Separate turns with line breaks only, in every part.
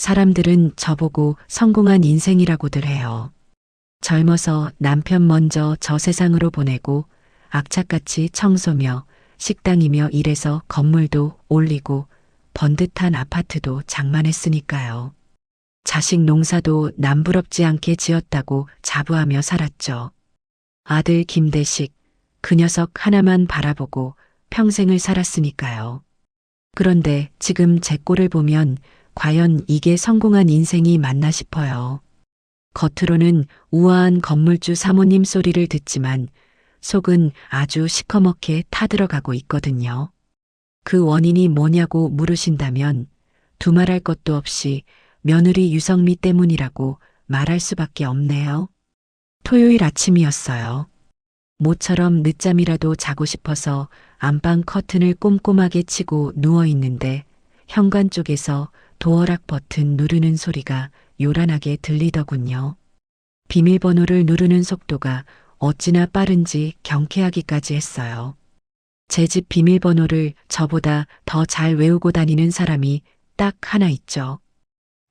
사람들은 저보고 성공한 인생이라고들 해요. 젊어서 남편 먼저 저 세상으로 보내고 악착같이 청소며 식당이며 일해서 건물도 올리고 번듯한 아파트도 장만했으니까요. 자식 농사도 남부럽지 않게 지었다고 자부하며 살았죠. 아들 김대식, 그 녀석 하나만 바라보고 평생을 살았으니까요. 그런데 지금 제 꼴을 보면 과연 이게 성공한 인생이 맞나 싶어요. 겉으로는 우아한 건물주 사모님 소리를 듣지만 속은 아주 시커멓게 타들어가고 있거든요. 그 원인이 뭐냐고 물으신다면 두말할 것도 없이 며느리 유성미 때문이라고 말할 수밖에 없네요. 토요일 아침이었어요. 모처럼 늦잠이라도 자고 싶어서 안방 커튼을 꼼꼼하게 치고 누워 있는데 현관 쪽에서 도어락 버튼 누르는 소리가 요란하게 들리더군요. 비밀번호를 누르는 속도가 어찌나 빠른지 경쾌하기까지 했어요. 제 집 비밀번호를 저보다 더 잘 외우고 다니는 사람이 딱 하나 있죠.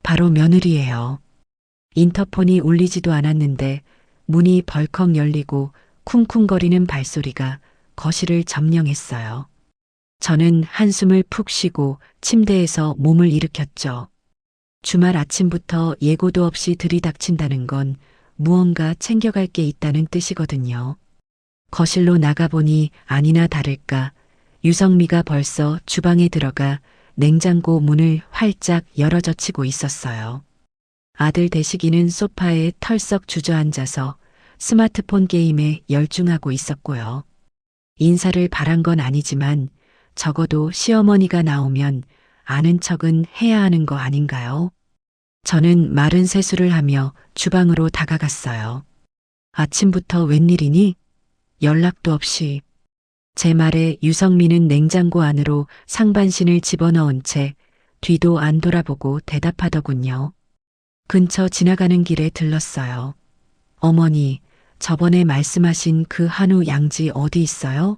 바로 며느리예요. 인터폰이 울리지도 않았는데 문이 벌컥 열리고 쿵쿵거리는 발소리가 거실을 점령했어요. 저는 한숨을 푹 쉬고 침대에서 몸을 일으켰죠. 주말 아침부터 예고도 없이 들이닥친다는 건 무언가 챙겨갈 게 있다는 뜻이거든요. 거실로 나가보니 아니나 다를까 유성미가 벌써 주방에 들어가 냉장고 문을 활짝 열어젖히고 있었어요. 아들 대식이는 소파에 털썩 주저앉아서 스마트폰 게임에 열중하고 있었고요. 인사를 바란 건 아니지만 적어도 시어머니가 나오면 아는 척은 해야 하는 거 아닌가요? 저는 마른 세수를 하며 주방으로 다가갔어요. 아침부터 웬일이니? 연락도 없이. 제 말에 유성미는 냉장고 안으로 상반신을 집어넣은 채 뒤도 안 돌아보고 대답하더군요. 근처 지나가는 길에 들렀어요. 어머니, 저번에 말씀하신 그 한우 양지 어디 있어요?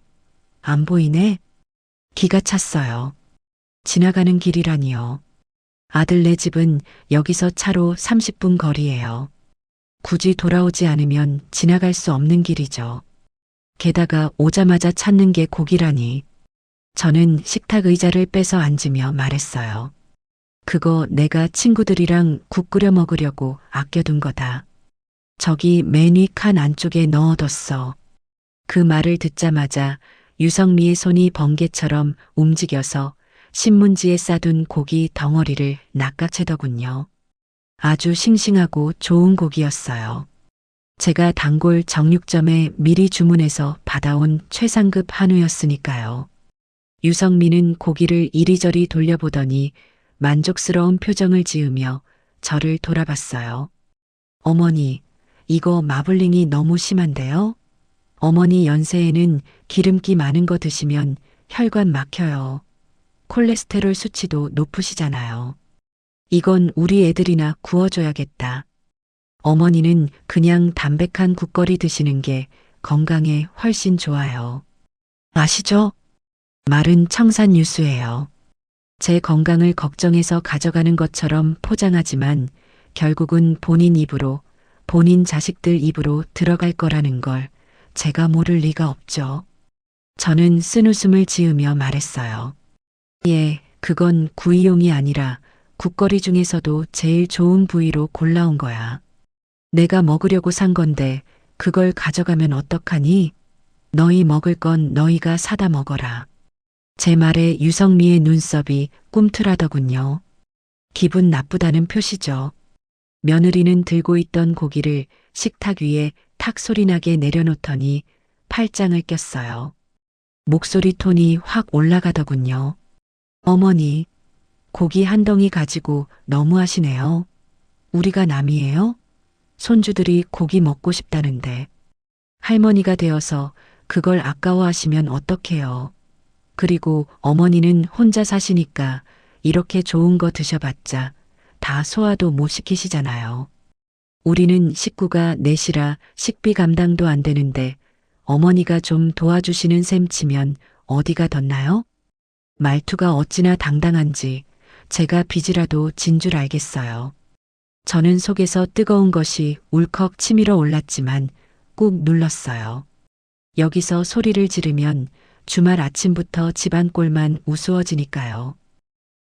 안 보이네? 기가 찼어요. 지나가는 길이라니요. 아들네 집은 여기서 차로 30분 거리예요. 굳이 돌아오지 않으면 지나갈 수 없는 길이죠. 게다가 오자마자 찾는 게 고기라니. 저는 식탁 의자를 빼서 앉으며 말했어요. 그거 내가 친구들이랑 국 끓여 먹으려고 아껴둔 거다. 저기 맨 위 칸 안쪽에 넣어뒀어. 그 말을 듣자마자 유성미의 손이 번개처럼 움직여서 신문지에 싸둔 고기 덩어리를 낚아채더군요. 아주 싱싱하고 좋은 고기였어요. 제가 단골 정육점에 미리 주문해서 받아온 최상급 한우였으니까요. 유성미는 고기를 이리저리 돌려보더니 만족스러운 표정을 지으며 저를 돌아봤어요. 어머니, 이거 마블링이 너무 심한데요? 어머니 연세에는 기름기 많은 거 드시면 혈관 막혀요. 콜레스테롤 수치도 높으시잖아요. 이건 우리 애들이나 구워줘야겠다. 어머니는 그냥 담백한 국거리 드시는 게 건강에 훨씬 좋아요. 아시죠? 말은 청산유수예요. 제 건강을 걱정해서 가져가는 것처럼 포장하지만 결국은 본인 입으로, 본인 자식들 입으로 들어갈 거라는 걸 제가 모를 리가 없죠. 저는 쓴웃음을 지으며 말했어요. 예, 그건 구이용이 아니라 국거리 중에서도 제일 좋은 부위로 골라온 거야. 내가 먹으려고 산 건데 그걸 가져가면 어떡하니? 너희 먹을 건 너희가 사다 먹어라. 제 말에 유성미의 눈썹이 꿈틀하더군요. 기분 나쁘다는 표시죠. 며느리는 들고 있던 고기를 식탁 위에 탁 소리나게 내려놓더니 팔짱을 꼈어요. 목소리 톤이 확 올라가더군요. 어머니, 고기 한 덩이 가지고 너무하시네요. 우리가 남이에요? 손주들이 고기 먹고 싶다는데 할머니가 되어서 그걸 아까워하시면 어떡해요. 그리고 어머니는 혼자 사시니까 이렇게 좋은 거 드셔봤자 다 소화도 못 시키시잖아요. 우리는 식구가 넷이라 식비 감당도 안 되는데 어머니가 좀 도와주시는 셈 치면 어디가 덧나요? 말투가 어찌나 당당한지 제가 빚이라도 진 줄 알겠어요. 저는 속에서 뜨거운 것이 울컥 치밀어 올랐지만 꾹 눌렀어요. 여기서 소리를 지르면 주말 아침부터 집안 꼴만 우스워지니까요.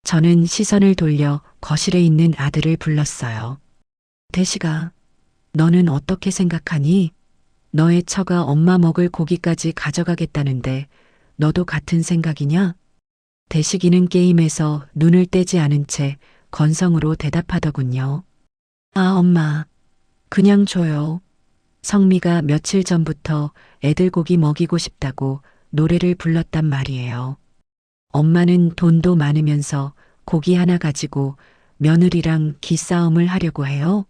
저는 시선을 돌려 거실에 있는 아들을 불렀어요. 대식아, 너는 어떻게 생각하니? 너의 처가 엄마 먹을 고기까지 가져가겠다는데 너도 같은 생각이냐? 대식이는 게임에서 눈을 떼지 않은 채 건성으로 대답하더군요. 아, 엄마. 그냥 줘요. 성미가 며칠 전부터 애들 고기 먹이고 싶다고 노래를 불렀단 말이에요. 엄마는 돈도 많으면서 고기 하나 가지고 며느리랑 기싸움을 하려고 해요.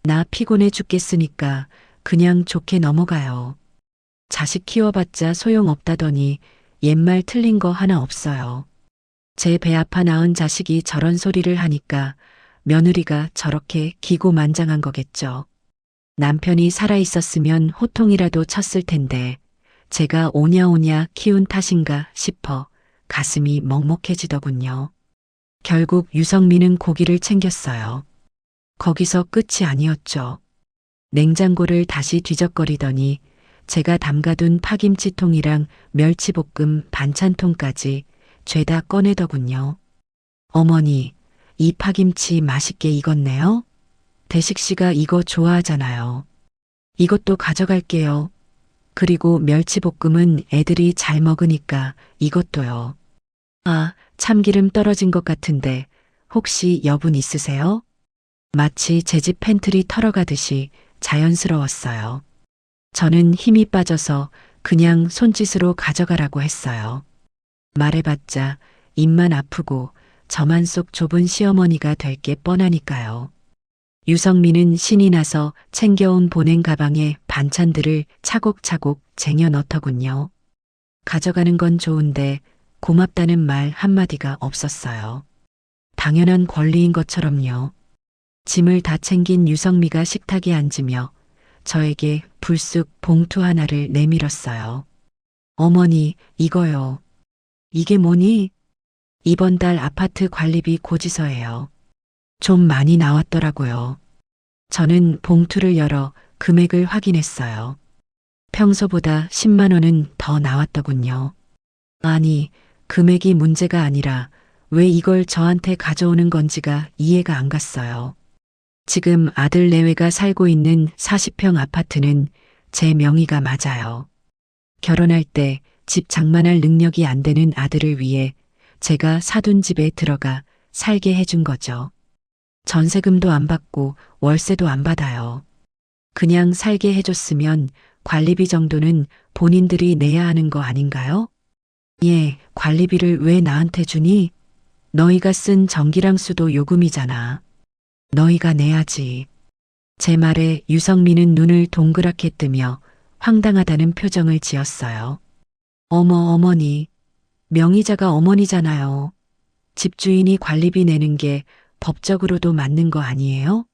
나 피곤해 죽겠으니까 그냥 좋게 넘어가요. 자식 키워봤자 소용없다더니 옛말 틀린 거 하나 없어요. 제 배 아파 낳은 자식이 저런 소리를 하니까 며느리가 저렇게 기고만장한 거겠죠. 남편이 살아있었으면 호통이라도 쳤을 텐데 제가 오냐오냐 키운 탓인가 싶어 가슴이 먹먹해지더군요. 결국 유성민은 고기를 챙겼어요. 거기서 끝이 아니었죠. 냉장고를 다시 뒤적거리더니 제가 담가둔 파김치통이랑 멸치볶음 반찬통까지 죄다 꺼내더군요. 어머니, 이 파김치 맛있게 익었네요. 대식 씨가 이거 좋아하잖아요. 이것도 가져갈게요. 그리고 멸치볶음은 애들이 잘 먹으니까 이것도요. 아, 참기름 떨어진 것 같은데 혹시 여분 있으세요? 마치 제 집 팬트리 털어가듯이 자연스러웠어요. 저는 힘이 빠져서 그냥 손짓으로 가져가라고 했어요. 말해봤자 입만 아프고 저만 속 좁은 시어머니가 될 게 뻔하니까요. 유성민은 신이 나서 챙겨온 보냉 가방에 반찬들을 차곡차곡 쟁여 넣더군요. 가져가는 건 좋은데 고맙다는 말 한마디가 없었어요. 당연한 권리인 것처럼요. 짐을 다 챙긴 유성미가 식탁에 앉으며 저에게 불쑥 봉투 하나를 내밀었어요. 어머니, 이거요. 이게 뭐니? 이번 달 아파트 관리비 고지서예요. 좀 많이 나왔더라고요. 저는 봉투를 열어 금액을 확인했어요. 평소보다 10만 원은 더 나왔더군요. 아니, 금액이 문제가 아니라 왜 이걸 저한테 가져오는 건지가 이해가 안 갔어요. 지금 아들 내외가 살고 있는 40평 아파트는 제 명의가 맞아요. 결혼할 때 집 장만할 능력이 안 되는 아들을 위해 제가 사둔 집에 들어가 살게 해준 거죠. 전세금도 안 받고 월세도 안 받아요. 그냥 살게 해줬으면 관리비 정도는 본인들이 내야 하는 거 아닌가요? 예, 관리비를 왜 나한테 주니? 너희가 쓴 전기랑 수도 요금이잖아. 너희가 내야지. 제 말에 유성민은 눈을 동그랗게 뜨며 황당하다는 표정을 지었어요. 어머니. 명의자가 어머니잖아요. 집주인이 관리비 내는 게 법적으로도 맞는 거 아니에요?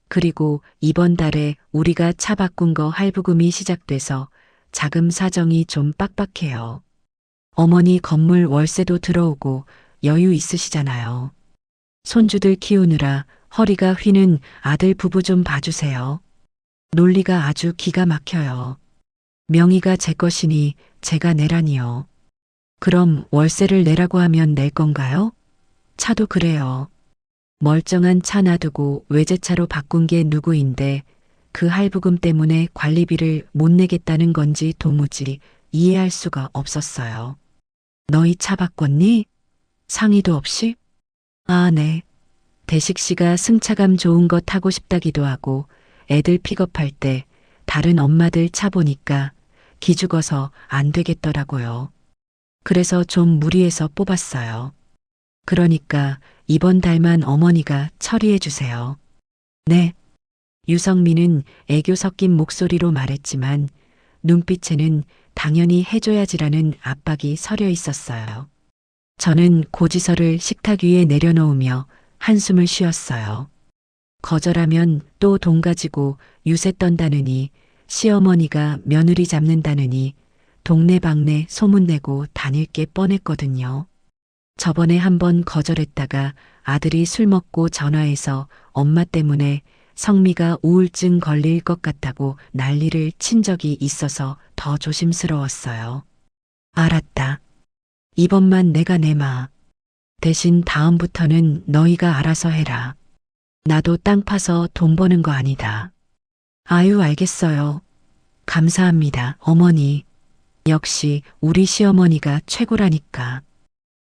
그리고 이번 달에 우리가 차 바꾼 거 할부금이 시작돼서 자금 사정이 좀 빡빡해요. 어머니 건물 월세도 들어오고 여유 있으시잖아요. 손주들 키우느라 허리가 휘는 아들 부부 좀 봐주세요. 논리가 아주 기가 막혀요. 명의가 제 것이니 제가 내라니요. 그럼 월세를 내라고 하면 낼 건가요? 차도 그래요. 멀쩡한 차 놔두고 외제차로 바꾼 게 누구인데 그 할부금 때문에 관리비를 못 내겠다는 건지 도무지 이해할 수가 없었어요. 너희 차 바꿨니? 상의도 없이? 아, 네. 대식 씨가 승차감 좋은 거 타고 싶다기도 하고 애들 픽업할 때 다른 엄마들 차 보니까 기죽어서 안 되겠더라고요. 그래서 좀 무리해서 뽑았어요. 그러니까 이번 달만 어머니가 처리해 주세요. 네. 유성민은 애교 섞인 목소리로 말했지만 눈빛에는 당연히 해줘야지라는 압박이 서려 있었어요. 저는 고지서를 식탁 위에 내려놓으며 한숨을 쉬었어요. 거절하면 또 돈 가지고 유세 떤다느니 시어머니가 며느리 잡는다느니 동네방네 소문내고 다닐 게 뻔했거든요. 저번에 한번 거절했다가 아들이 술 먹고 전화해서 엄마 때문에 성미가 우울증 걸릴 것 같다고 난리를 친 적이 있어서 더 조심스러웠어요. 알았다. 이번만 내가 내마. 대신 다음부터는 너희가 알아서 해라. 나도 땅 파서 돈 버는 거 아니다. 아유, 알겠어요. 감사합니다, 어머니. 역시 우리 시어머니가 최고라니까.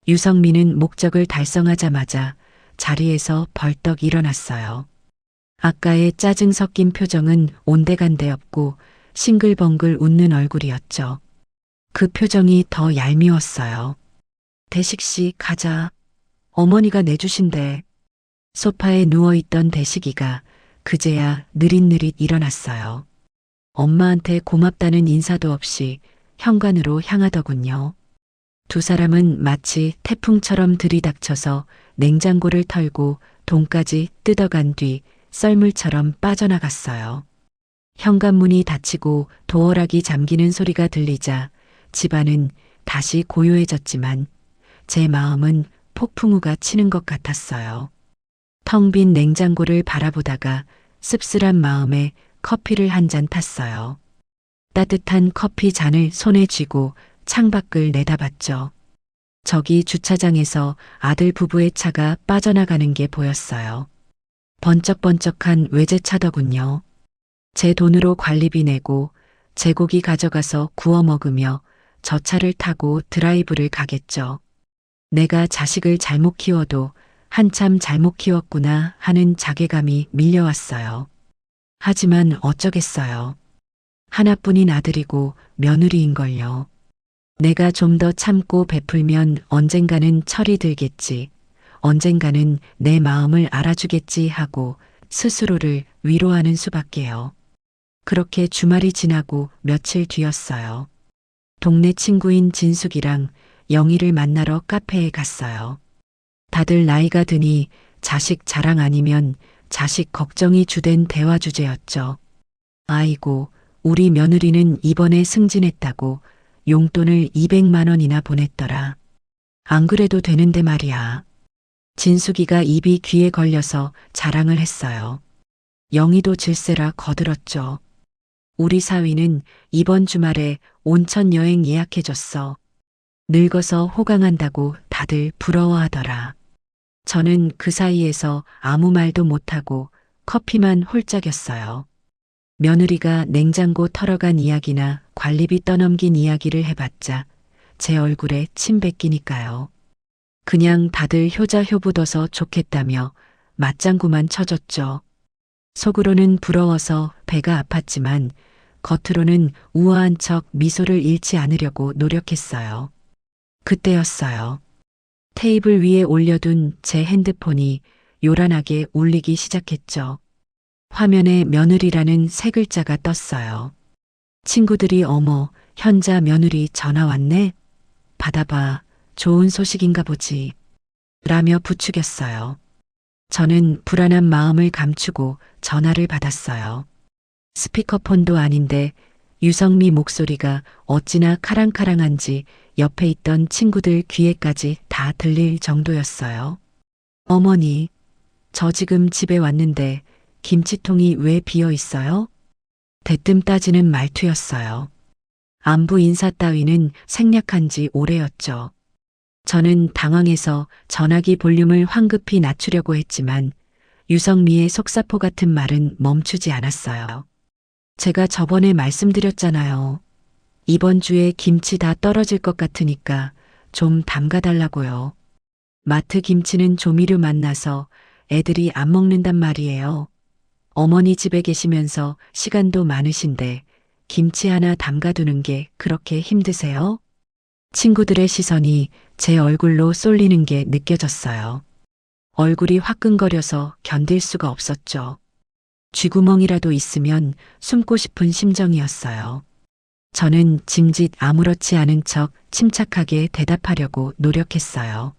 유성민은 목적을 달성하자마자 자리에서 벌떡 일어났어요. 아까의 짜증 섞인 표정은 온데간데 없고 싱글벙글 웃는 얼굴이었죠. 그 표정이 더 얄미웠어요. 대식씨, 가자. 어머니가 내주신대. 소파에 누워있던 대식이가 그제야 느릿느릿 일어났어요. 엄마한테 고맙다는 인사도 없이 현관으로 향하더군요. 두 사람은 마치 태풍처럼 들이닥쳐서 냉장고를 털고 돈까지 뜯어간 뒤 썰물처럼 빠져나갔어요. 현관문이 닫히고 도어락이 잠기는 소리가 들리자 집안은 다시 고요해졌지만 제 마음은 폭풍우가 치는 것 같았어요. 텅 빈 냉장고를 바라보다가 씁쓸한 마음에 커피를 한 잔 탔어요. 따뜻한 커피 잔을 손에 쥐고 창밖을 내다봤죠. 저기 주차장에서 아들 부부의 차가 빠져나가는 게 보였어요. 번쩍번쩍한 외제차더군요. 제 돈으로 관리비 내고 제 고기 가져가서 구워 먹으며 저 차를 타고 드라이브를 가겠죠. 내가 자식을 잘못 키워도 한참 잘못 키웠구나 하는 자괴감이 밀려왔어요. 하지만 어쩌겠어요. 하나뿐인 아들이고 며느리인걸요. 내가 좀 더 참고 베풀면 언젠가는 철이 들겠지. 언젠가는 내 마음을 알아주겠지 하고 스스로를 위로하는 수밖에요. 그렇게 주말이 지나고 며칠 뒤였어요. 동네 친구인 진숙이랑 영희를 만나러 카페에 갔어요. 다들 나이가 드니 자식 자랑 아니면 자식 걱정이 주된 대화 주제였죠. 아이고, 우리 며느리는 이번에 승진했다고 용돈을 200만 원이나 보냈더라. 안 그래도 되는데 말이야. 진숙이가 입이 귀에 걸려서 자랑을 했어요. 영희도 질세라 거들었죠. 우리 사위는 이번 주말에 온천 여행 예약해줬어. 늙어서 호강한다고 다들 부러워하더라. 저는 그 사이에서 아무 말도 못하고 커피만 홀짝였어요. 며느리가 냉장고 털어간 이야기나 관리비 떠넘긴 이야기를 해봤자 제 얼굴에 침 뱉기니까요. 그냥 다들 효자효부둬서 좋겠다며 맞장구만 쳐줬죠. 속으로는 부러워서 배가 아팠지만 겉으로는 우아한 척 미소를 잃지 않으려고 노력했어요. 그때였어요. 테이블 위에 올려둔 제 핸드폰이 요란하게 울리기 시작했죠. 화면에 며느리라는 세 글자가 떴어요. 친구들이 어머, 현자 며느리 전화 왔네? 받아봐, 좋은 소식인가 보지. 라며 부추겼어요. 저는 불안한 마음을 감추고 전화를 받았어요. 스피커폰도 아닌데 유성미 목소리가 어찌나 카랑카랑한지 옆에 있던 친구들 귀에까지 다 들릴 정도였어요. 어머니, 저 지금 집에 왔는데 김치통이 왜 비어 있어요? 대뜸 따지는 말투였어요. 안부 인사 따위는 생략한 지 오래였죠. 저는 당황해서 전화기 볼륨을 황급히 낮추려고 했지만 유성미의 속사포 같은 말은 멈추지 않았어요. 제가 저번에 말씀드렸잖아요. 이번 주에 김치 다 떨어질 것 같으니까 좀 담가달라고요. 마트 김치는 조미료 맛나서 애들이 안 먹는단 말이에요. 어머니 집에 계시면서 시간도 많으신데 김치 하나 담가두는 게 그렇게 힘드세요? 친구들의 시선이 제 얼굴로 쏠리는 게 느껴졌어요. 얼굴이 화끈거려서 견딜 수가 없었죠. 쥐구멍이라도 있으면 숨고 싶은 심정이었어요. 저는 짐짓 아무렇지 않은 척 침착하게 대답하려고 노력했어요.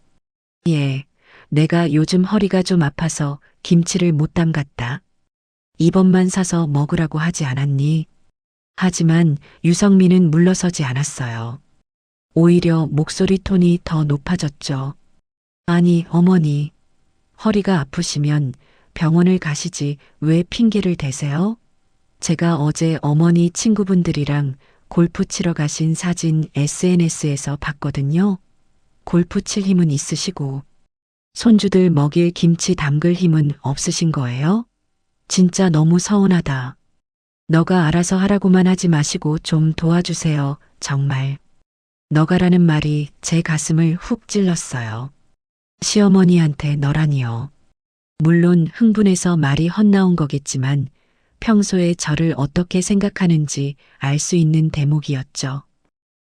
예, 내가 요즘 허리가 좀 아파서 김치를 못 담갔다. 이번만 사서 먹으라고 하지 않았니? 하지만 유성민은 물러서지 않았어요. 오히려 목소리 톤이 더 높아졌죠. 아니, 어머니. 허리가 아프시면 병원을 가시지 왜 핑계를 대세요? 제가 어제 어머니 친구분들이랑 골프 치러 가신 사진 SNS에서 봤거든요. 골프 칠 힘은 있으시고 손주들 먹일 김치 담글 힘은 없으신 거예요? 진짜 너무 서운하다. 너가 알아서 하라고만 하지 마시고 좀 도와주세요. 정말. 너가라는 말이 제 가슴을 훅 찔렀어요. 시어머니한테 너라니요. 물론 흥분해서 말이 헛나온 거겠지만 평소에 저를 어떻게 생각하는지 알 수 있는 대목이었죠.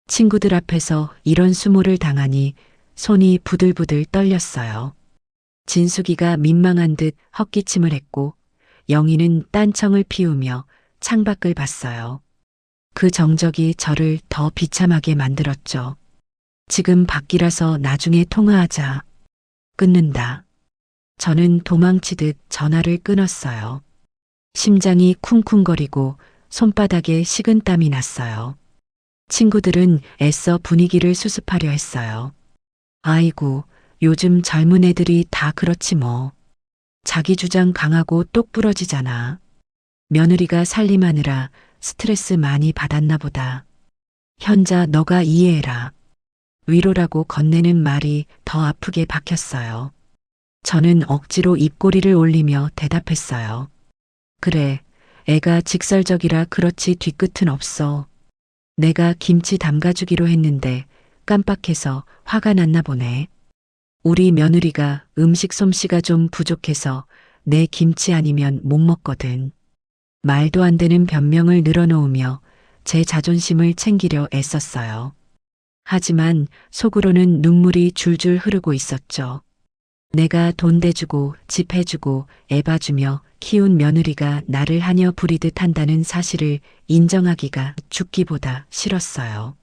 친구들 앞에서 이런 수모를 당하니 손이 부들부들 떨렸어요. 진숙이가 민망한 듯 헛기침을 했고 영희는 딴청을 피우며 창밖을 봤어요. 그 정적이 저를 더 비참하게 만들었죠. 지금 밖이라서 나중에 통화하자. 끊는다. 저는 도망치듯 전화를 끊었어요. 심장이 쿵쿵거리고 손바닥에 식은땀이 났어요. 친구들은 애써 분위기를 수습하려 했어요. 아이고, 요즘 젊은 애들이 다 그렇지 뭐. 자기 주장 강하고 똑부러지잖아. 며느리가 살림하느라 스트레스 많이 받았나 보다. 현자, 너가 이해해라. 위로라고 건네는 말이 더 아프게 박혔어요. 저는 억지로 입꼬리를 올리며 대답했어요. 그래, 애가 직설적이라 그렇지 뒤끝은 없어. 내가 김치 담가주기로 했는데 깜빡해서 화가 났나 보네. 우리 며느리가 음식 솜씨가 좀 부족해서 내 김치 아니면 못 먹거든. 말도 안 되는 변명을 늘어놓으며 제 자존심을 챙기려 애썼어요. 하지만 속으로는 눈물이 줄줄 흐르고 있었죠. 내가 돈 대주고 집 해주고 애 봐주며 키운 며느리가 나를 하녀 부리듯 한다는 사실을 인정하기가 죽기보다 싫었어요.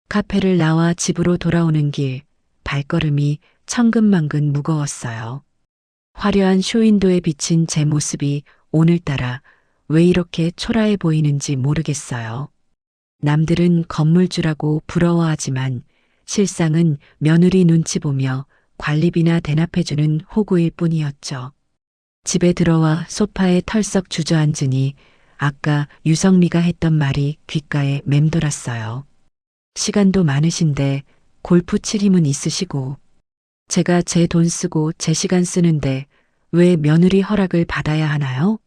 카페를 나와 집으로 돌아오는 길, 발걸음이 천근만근 무거웠어요. 화려한 쇼윈도에 비친 제 모습이 오늘따라 왜 이렇게 초라해 보이는지 모르겠어요. 남들은 건물주라고 부러워하지만 실상은 며느리 눈치 보며 관리비나 대납해주는 호구일 뿐이었죠. 집에 들어와 소파에 털썩 주저앉으니 아까 유성미가 했던 말이 귓가에 맴돌았어요. 시간도 많으신데 골프 칠 힘은 있으시고 제가 제 돈 쓰고 제 시간 쓰는데 왜 며느리 허락을 받아야 하나요?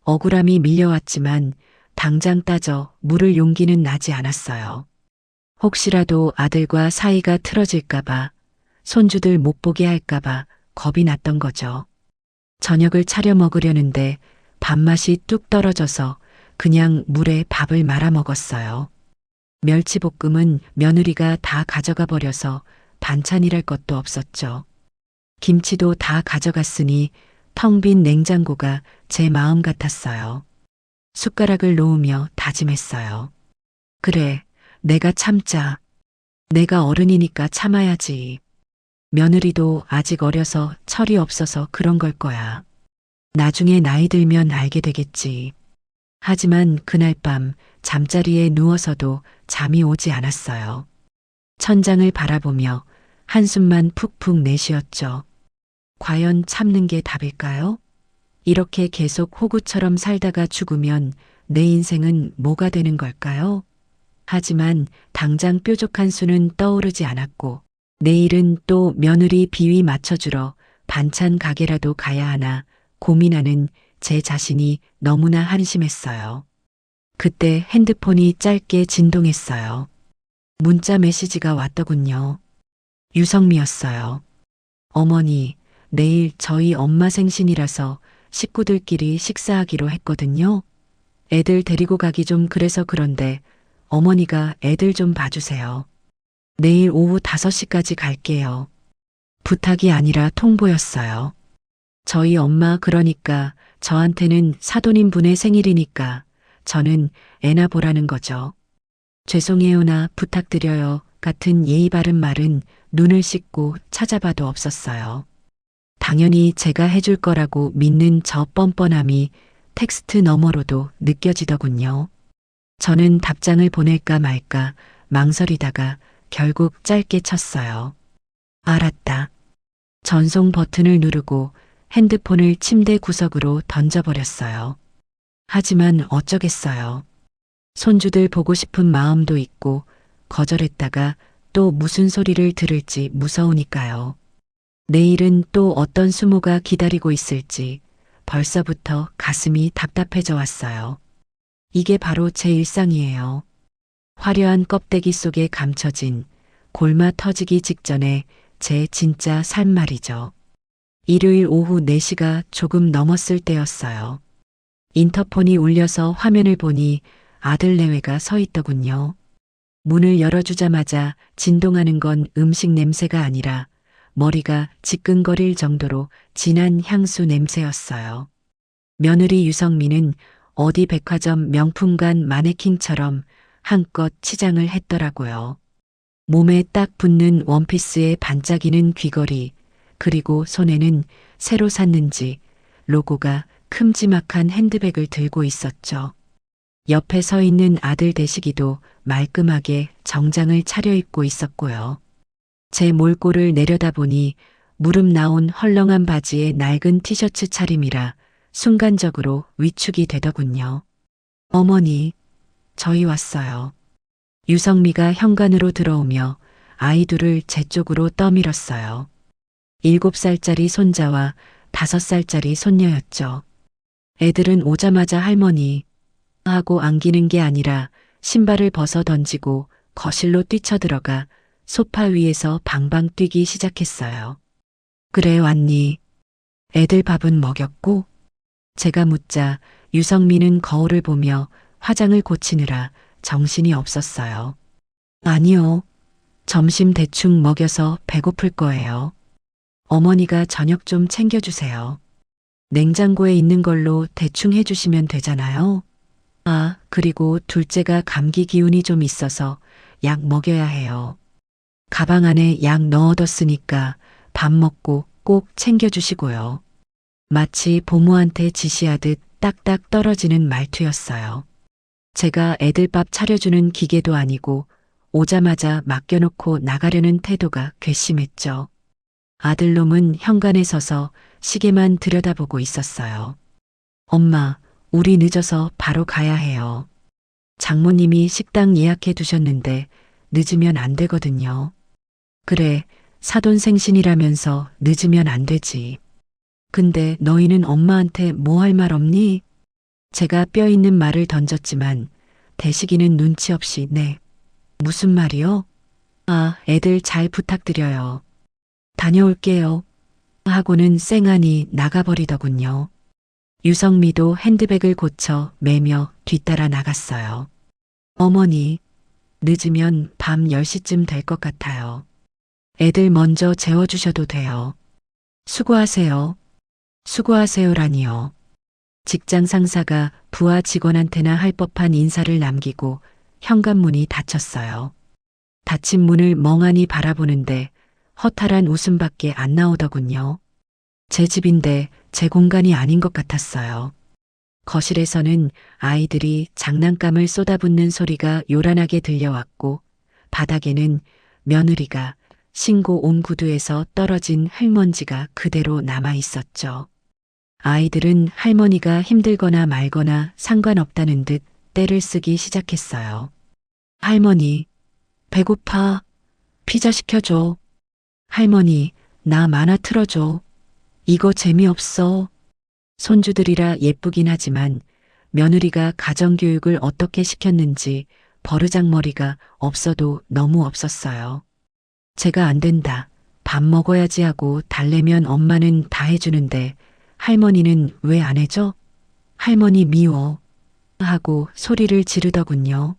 억울함이 밀려왔지만 당장 따져 물을 용기는 나지 않았어요. 혹시라도 아들과 사이가 틀어질까봐, 손주들 못 보게 할까봐 겁이 났던 거죠. 저녁을 차려 먹으려는데 밥맛이 뚝 떨어져서 그냥 물에 밥을 말아 먹었어요. 멸치볶음은 며느리가 다 가져가 버려서 반찬이랄 것도 없었죠. 김치도 다 가져갔으니 텅 빈 냉장고가 제 마음 같았어요. 숟가락을 놓으며 다짐했어요. 그래, 내가 참자. 내가 어른이니까 참아야지. 며느리도 아직 어려서 철이 없어서 그런 걸 거야. 나중에 나이 들면 알게 되겠지. 하지만 그날 밤 잠자리에 누워서도 잠이 오지 않았어요. 천장을 바라보며 한숨만 푹푹 내쉬었죠. 과연 참는 게 답일까요? 이렇게 계속 호구처럼 살다가 죽으면 내 인생은 뭐가 되는 걸까요? 하지만 당장 뾰족한 수는 떠오르지 않았고 내일은 또 며느리 비위 맞춰주러 반찬 가게라도 가야 하나 고민하는 제 자신이 너무나 한심했어요. 그때 핸드폰이 짧게 진동했어요. 문자 메시지가 왔더군요. 유성미였어요. 어머니, 내일 저희 엄마 생신이라서 식구들끼리 식사하기로 했거든요. 애들 데리고 가기 좀 그래서 그런데 어머니가 애들 좀 봐주세요. 내일 오후 5시까지 갈게요. 부탁이 아니라 통보였어요. 저희 엄마 그러니까 저한테는 사돈인 분의 생일이니까 저는 애나 보라는 거죠. 죄송해요나 부탁드려요 같은 예의 바른 말은 눈을 씻고 찾아봐도 없었어요. 당연히 제가 해줄 거라고 믿는 저 뻔뻔함이 텍스트 너머로도 느껴지더군요. 저는 답장을 보낼까 말까 망설이다가 결국 짧게 쳤어요. 알았다. 전송 버튼을 누르고 핸드폰을 침대 구석으로 던져버렸어요. 하지만 어쩌겠어요. 손주들 보고 싶은 마음도 있고 거절했다가 또 무슨 소리를 들을지 무서우니까요. 내일은 또 어떤 수모가 기다리고 있을지 벌써부터 가슴이 답답해져 왔어요. 이게 바로 제 일상이에요. 화려한 껍데기 속에 감춰진 골마 터지기 직전에 제 진짜 삶 말이죠. 일요일 오후 4시가 조금 넘었을 때였어요. 인터폰이 울려서 화면을 보니 아들 내외가 서 있더군요. 문을 열어주자마자 진동하는 건 음식 냄새가 아니라 머리가 지끈거릴 정도로 진한 향수 냄새였어요. 며느리 유성민은 어디 백화점 명품관 마네킹처럼 한껏 치장을 했더라고요. 몸에 딱 붙는 원피스에 반짝이는 귀걸이, 그리고 손에는 새로 샀는지 로고가 큼지막한 핸드백을 들고 있었죠. 옆에 서 있는 아들 대식이도 말끔하게 정장을 차려입고 있었고요. 제 몰골을 내려다보니 무릎 나온 헐렁한 바지에 낡은 티셔츠 차림이라 순간적으로 위축이 되더군요. 어머니, 저희 왔어요. 유성미가 현관으로 들어오며 아이 둘을 제 쪽으로 떠밀었어요. 7살짜리 손자와 5살짜리 손녀였죠. 애들은 오자마자 할머니 하고 안기는 게 아니라 신발을 벗어 던지고 거실로 뛰쳐들어가 소파 위에서 방방 뛰기 시작했어요. 그래 왔니? 애들 밥은 먹였고? 제가 묻자 유성민은 거울을 보며 화장을 고치느라 정신이 없었어요. 아니요. 점심 대충 먹여서 배고플 거예요. 어머니가 저녁 좀 챙겨주세요. 냉장고에 있는 걸로 대충 해주시면 되잖아요. 아, 그리고 둘째가 감기 기운이 좀 있어서 약 먹여야 해요. 가방 안에 약 넣어뒀으니까 밥 먹고 꼭 챙겨주시고요. 마치 보모한테 지시하듯 딱딱 떨어지는 말투였어요. 제가 애들 밥 차려주는 기계도 아니고 오자마자 맡겨놓고 나가려는 태도가 괘씸했죠. 아들놈은 현관에 서서 시계만 들여다보고 있었어요. 엄마, 우리 늦어서 바로 가야 해요. 장모님이 식당 예약해 두셨는데 늦으면 안 되거든요. 그래, 사돈생신이라면서 늦으면 안 되지. 근데 너희는 엄마한테 뭐 할 말 없니? 제가 뼈 있는 말을 던졌지만 대식이는 눈치 없이 네. 무슨 말이요? 아, 애들 잘 부탁드려요. 다녀올게요. 하고는 쌩하니 나가버리더군요. 유성미도 핸드백을 고쳐 매며 뒤따라 나갔어요. 어머니, 늦으면 밤 10시쯤 될 것 같아요. 애들 먼저 재워주셔도 돼요. 수고하세요. 수고하세요라니요. 직장 상사가 부하 직원한테나 할 법한 인사를 남기고 현관문이 닫혔어요. 닫힌 문을 멍하니 바라보는데 허탈한 웃음밖에 안 나오더군요. 제 집인데 제 공간이 아닌 것 같았어요. 거실에서는 아이들이 장난감을 쏟아붓는 소리가 요란하게 들려왔고 바닥에는 며느리가 신고 온 구두에서 떨어진 흙먼지가 그대로 남아 있었죠. 아이들은 할머니가 힘들거나 말거나 상관없다는 듯 떼를 쓰기 시작했어요. 할머니, 배고파. 피자 시켜줘. 할머니, 나 만화 틀어줘. 이거 재미없어. 손주들이라 예쁘긴 하지만 며느리가 가정교육을 어떻게 시켰는지 버르장머리가 없어도 너무 없었어요. 제가 안 된다. 밥 먹어야지 하고 달래면 엄마는 다 해주는데 할머니는 왜 안 해줘? 할머니 미워. 하고 소리를 지르더군요.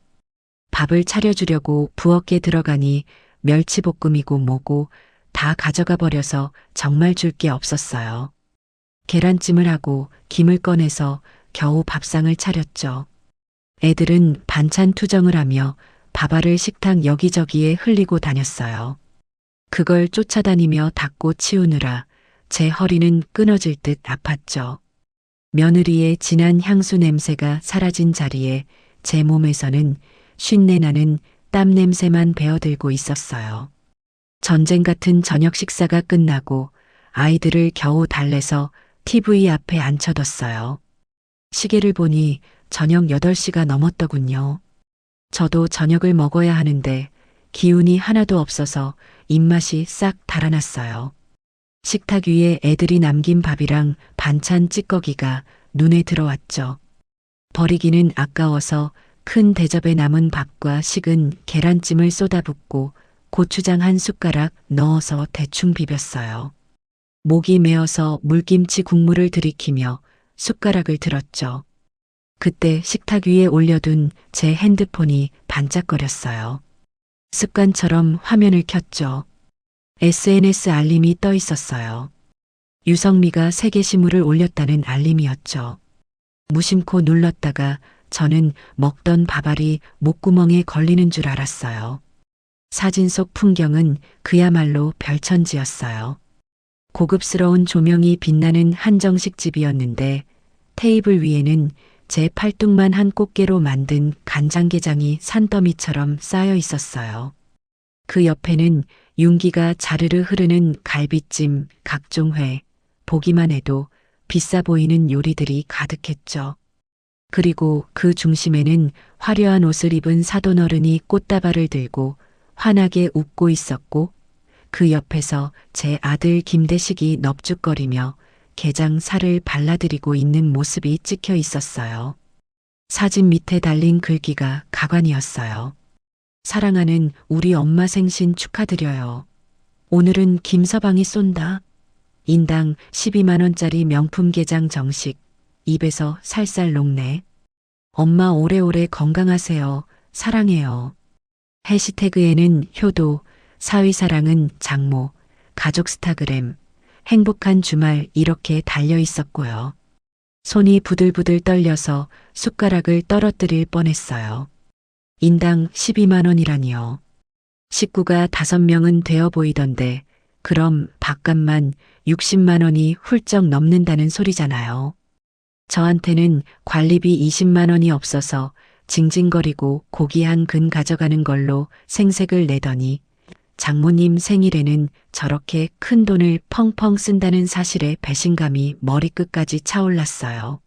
밥을 차려주려고 부엌에 들어가니 멸치볶음이고 뭐고 다 가져가 버려서 정말 줄 게 없었어요. 계란찜을 하고 김을 꺼내서 겨우 밥상을 차렸죠. 애들은 반찬 투정을 하며 밥알을 식탁 여기저기에 흘리고 다녔어요. 그걸 쫓아다니며 닦고 치우느라 제 허리는 끊어질 듯 아팠죠. 며느리의 진한 향수 냄새가 사라진 자리에 제 몸에서는 쉰내 나는 땀 냄새만 배어들고 있었어요. 전쟁 같은 저녁 식사가 끝나고 아이들을 겨우 달래서 TV 앞에 앉혀뒀어요. 시계를 보니 저녁 8시가 넘었더군요. 저도 저녁을 먹어야 하는데 기운이 하나도 없어서 입맛이 싹 달아났어요. 식탁 위에 애들이 남긴 밥이랑 반찬 찌꺼기가 눈에 들어왔죠. 버리기는 아까워서 큰 대접에 남은 밥과 식은 계란찜을 쏟아붓고 고추장 한 숟가락 넣어서 대충 비볐어요. 목이 메어서 물김치 국물을 들이키며 숟가락을 들었죠. 그때 식탁 위에 올려둔 제 핸드폰이 반짝거렸어요. 습관처럼 화면을 켰죠. SNS 알림이 떠 있었어요. 유성미가 새 게시물을 올렸다는 알림이었죠. 무심코 눌렀다가 저는 먹던 밥알이 목구멍에 걸리는 줄 알았어요. 사진 속 풍경은 그야말로 별천지였어요. 고급스러운 조명이 빛나는 한정식 집이었는데 테이블 위에는 제 팔뚝만 한 꽃게로 만든 간장게장이 산더미처럼 쌓여 있었어요. 그 옆에는 윤기가 자르르 흐르는 갈비찜, 각종 회, 보기만 해도 비싸 보이는 요리들이 가득했죠. 그리고 그 중심에는 화려한 옷을 입은 사돈어른이 꽃다발을 들고 환하게 웃고 있었고 그 옆에서 제 아들 김대식이 넙죽거리며 게장 살을 발라드리고 있는 모습이 찍혀 있었어요. 사진 밑에 달린 글귀가 가관이었어요. 사랑하는 우리 엄마 생신 축하드려요. 오늘은 김서방이 쏜다. 인당 12만 원짜리 명품 게장 정식. 입에서 살살 녹네. 엄마 오래오래 건강하세요. 사랑해요. 해시태그에는 효도, 사위사랑은 장모, 가족 스타그램, 행복한 주말 이렇게 달려 있었고요. 손이 부들부들 떨려서 숟가락을 떨어뜨릴 뻔했어요. 인당 12만 원이라니요. 식구가 5명은 되어 보이던데 그럼 밥값만 60만 원이 훌쩍 넘는다는 소리잖아요. 저한테는 관리비 20만 원이 없어서 징징거리고 고기 한 근 가져가는 걸로 생색을 내더니 장모님 생일에는 저렇게 큰 돈을 펑펑 쓴다는 사실에 배신감이 머리끝까지 차올랐어요.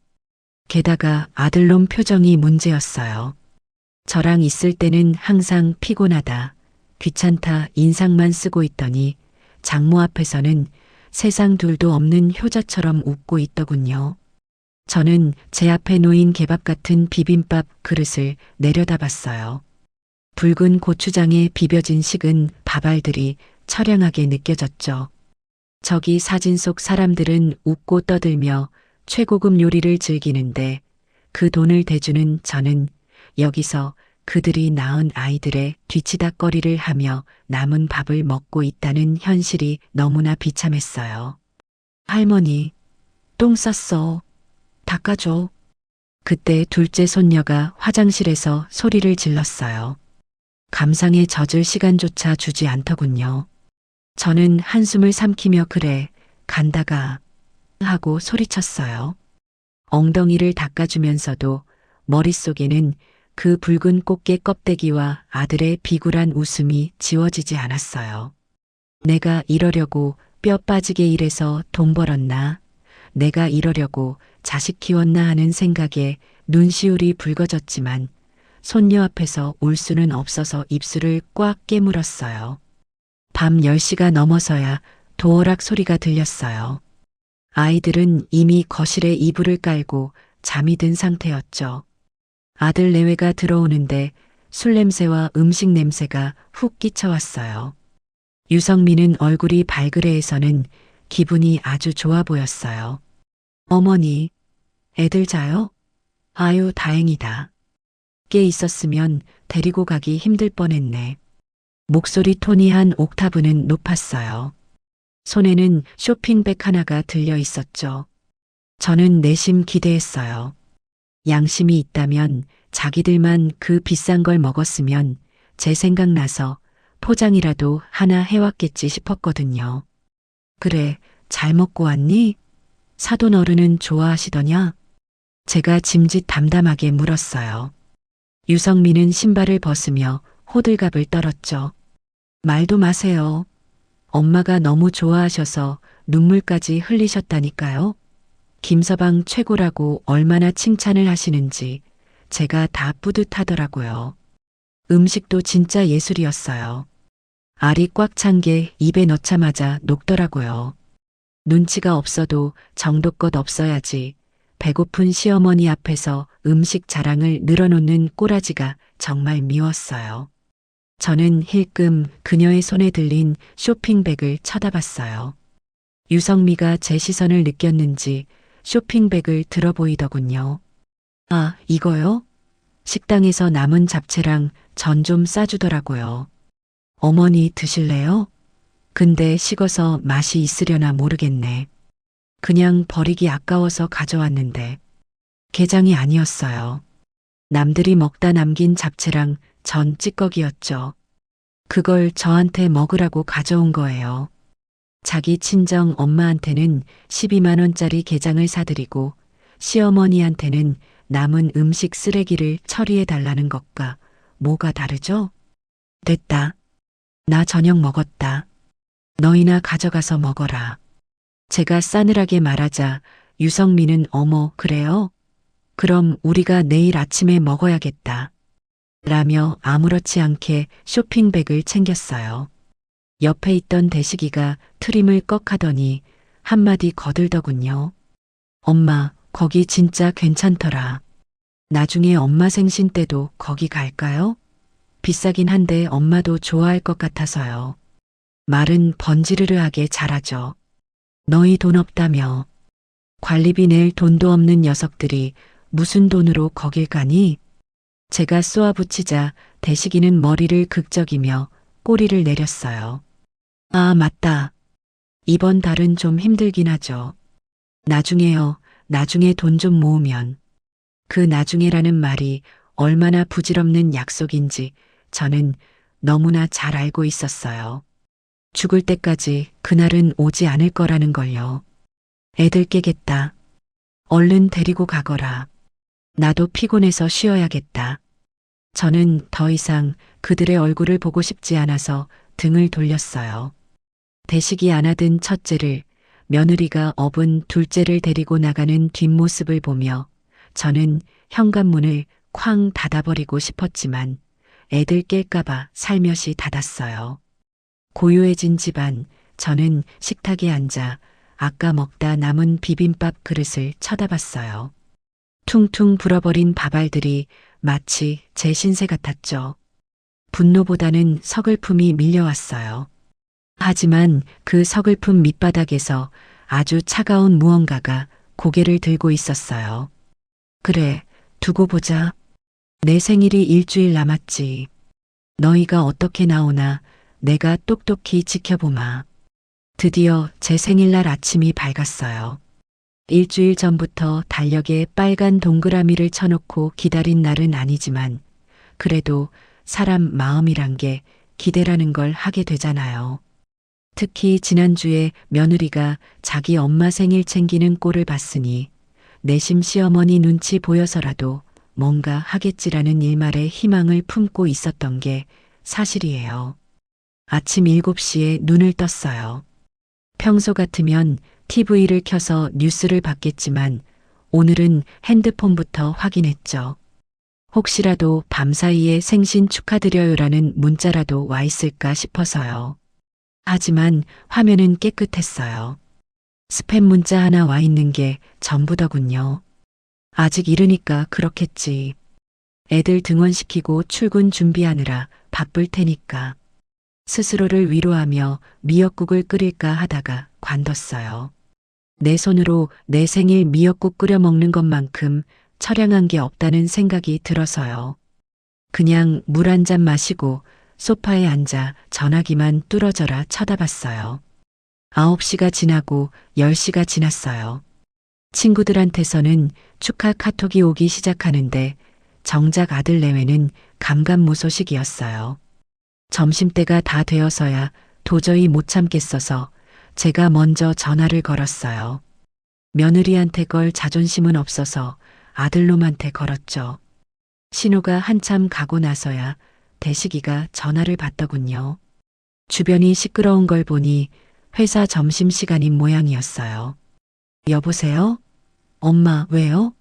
게다가 아들놈 표정이 문제였어요. 저랑 있을 때는 항상 피곤하다, 귀찮다 인상만 쓰고 있더니 장모 앞에서는 세상 둘도 없는 효자처럼 웃고 있더군요. 저는 제 앞에 놓인 개밥 같은 비빔밥 그릇을 내려다봤어요. 붉은 고추장에 비벼진 식은 밥알들이 처량하게 느껴졌죠. 저기 사진 속 사람들은 웃고 떠들며 최고급 요리를 즐기는데 그 돈을 대주는 저는 여기서 그들이 낳은 아이들의 뒤치다꺼리를 하며 남은 밥을 먹고 있다는 현실이 너무나 비참했어요. 할머니, 똥 쌌어. 닦아줘. 그때 둘째 손녀가 화장실에서 소리를 질렀어요. 감상에 젖을 시간조차 주지 않더군요. 저는 한숨을 삼키며 그래, 간다가 하고 소리쳤어요. 엉덩이를 닦아주면서도 머릿속에는 그 붉은 꽃게 껍데기와 아들의 비굴한 웃음이 지워지지 않았어요. 내가 이러려고 뼈 빠지게 일해서 돈 벌었나? 내가 이러려고 자식 키웠나 하는 생각에 눈시울이 붉어졌지만 손녀 앞에서 울 수는 없어서 입술을 꽉 깨물었어요. 밤 10시가 넘어서야 도어락 소리가 들렸어요. 아이들은 이미 거실에 이불을 깔고 잠이 든 상태였죠. 아들 내외가 들어오는데 술 냄새와 음식 냄새가 훅 끼쳐왔어요. 유성민은 얼굴이 발그레해서는 기분이 아주 좋아 보였어요. 어머니, 애들 자요? 아유, 다행이다. 깨 있었으면 데리고 가기 힘들 뻔했네. 목소리 톤이 한 옥타브는 높았어요. 손에는 쇼핑백 하나가 들려 있었죠. 저는 내심 기대했어요. 양심이 있다면 자기들만 그 비싼 걸 먹었으면 제 생각나서 포장이라도 하나 해왔겠지 싶었거든요. 그래, 잘 먹고 왔니? 사돈 어른은 좋아하시더냐? 제가 짐짓 담담하게 물었어요. 유성민은 신발을 벗으며 호들갑을 떨었죠. 말도 마세요. 엄마가 너무 좋아하셔서 눈물까지 흘리셨다니까요. 김서방 최고라고 얼마나 칭찬을 하시는지 제가 다 뿌듯하더라고요. 음식도 진짜 예술이었어요. 알이 꽉 찬 게 입에 넣자마자 녹더라고요. 눈치가 없어도 정도껏 없어야지. 배고픈 시어머니 앞에서 음식 자랑을 늘어놓는 꼬라지가 정말 미웠어요. 저는 힐끔 그녀의 손에 들린 쇼핑백을 쳐다봤어요. 유성미가 제 시선을 느꼈는지 쇼핑백을 들어 보이더군요. 아, 이거요? 식당에서 남은 잡채랑 전 좀 싸주더라고요. 어머니 드실래요? 근데 식어서 맛이 있으려나 모르겠네. 그냥 버리기 아까워서 가져왔는데. 게장이 아니었어요. 남들이 먹다 남긴 잡채랑 전 찌꺼기였죠. 그걸 저한테 먹으라고 가져온 거예요. 자기 친정 엄마한테는 12만 원짜리 게장을 사드리고 시어머니한테는 남은 음식 쓰레기를 처리해 달라는 것과 뭐가 다르죠? 됐다. 나 저녁 먹었다. 너희나 가져가서 먹어라. 제가 싸늘하게 말하자 유성민은 어머, 그래요? 그럼 우리가 내일 아침에 먹어야겠다. 라며 아무렇지 않게 쇼핑백을 챙겼어요. 옆에 있던 대식이가 트림을 꺽하더니 한마디 거들더군요. 엄마, 거기 진짜 괜찮더라. 나중에 엄마 생신 때도 거기 갈까요? 비싸긴 한데 엄마도 좋아할 것 같아서요. 말은 번지르르하게 잘하죠. 너희 돈 없다며. 관리비 낼 돈도 없는 녀석들이 무슨 돈으로 거길 가니? 제가 쏘아붙이자 대식이는 머리를 극적이며 꼬리를 내렸어요. 아, 맞다. 이번 달은 좀 힘들긴 하죠. 나중에요. 나중에 돈 좀 모으면. 그 나중에라는 말이 얼마나 부질없는 약속인지 저는 너무나 잘 알고 있었어요. 죽을 때까지 그날은 오지 않을 거라는 걸요. 애들 깨겠다. 얼른 데리고 가거라. 나도 피곤해서 쉬어야겠다. 저는 더 이상 그들의 얼굴을 보고 싶지 않아서 등을 돌렸어요. 대식이 안 하던 첫째를, 며느리가 업은 둘째를 데리고 나가는 뒷모습을 보며 저는 현관문을 쾅 닫아버리고 싶었지만 애들 깰까봐 살며시 닫았어요. 고요해진 집안, 저는 식탁에 앉아 아까 먹다 남은 비빔밥 그릇을 쳐다봤어요. 퉁퉁 불어버린 밥알들이 마치 제 신세 같았죠. 분노보다는 서글픔이 밀려왔어요. 하지만 그 서글픔 밑바닥에서 아주 차가운 무언가가 고개를 들고 있었어요. 그래, 두고 보자. 내 생일이 일주일 남았지. 너희가 어떻게 나오나 내가 똑똑히 지켜보마. 드디어 제 생일날 아침이 밝았어요. 일주일 전부터 달력에 빨간 동그라미를 쳐놓고 기다린 날은 아니지만 그래도 사람 마음이란 게 기대라는 걸 하게 되잖아요. 특히 지난주에 며느리가 자기 엄마 생일 챙기는 꼴을 봤으니 내심 시어머니 눈치 보여서라도 뭔가 하겠지라는 일말의 희망을 품고 있었던 게 사실이에요. 아침 7시에 눈을 떴어요. 평소 같으면 TV를 켜서 뉴스를 봤겠지만 오늘은 핸드폰부터 확인했죠. 혹시라도 밤사이에 생신 축하드려요라는 문자라도 와 있을까 싶어서요. 하지만 화면은 깨끗했어요. 스팸 문자 하나 와 있는 게 전부더군요. 아직 이르니까 그렇겠지. 애들 등원시키고 출근 준비하느라 바쁠 테니까. 스스로를 위로하며 미역국을 끓일까 하다가 관뒀어요. 내 손으로 내 생일 미역국 끓여 먹는 것만큼 처량한 게 없다는 생각이 들어서요. 그냥 물 한 잔 마시고 소파에 앉아 전화기만 뚫어져라 쳐다봤어요. 9시가 지나고 10시가 지났어요. 친구들한테서는 축하 카톡이 오기 시작하는데 정작 아들 내외는 감감무소식이었어요. 점심때가 다 되어서야 도저히 못 참겠어서 제가 먼저 전화를 걸었어요. 며느리한테 걸 자존심은 없어서 아들놈한테 걸었죠. 신호가 한참 가고 나서야 대식이가 전화를 받더군요. 주변이 시끄러운 걸 보니 회사 점심시간인 모양이었어요. 여보세요? 엄마, 왜요?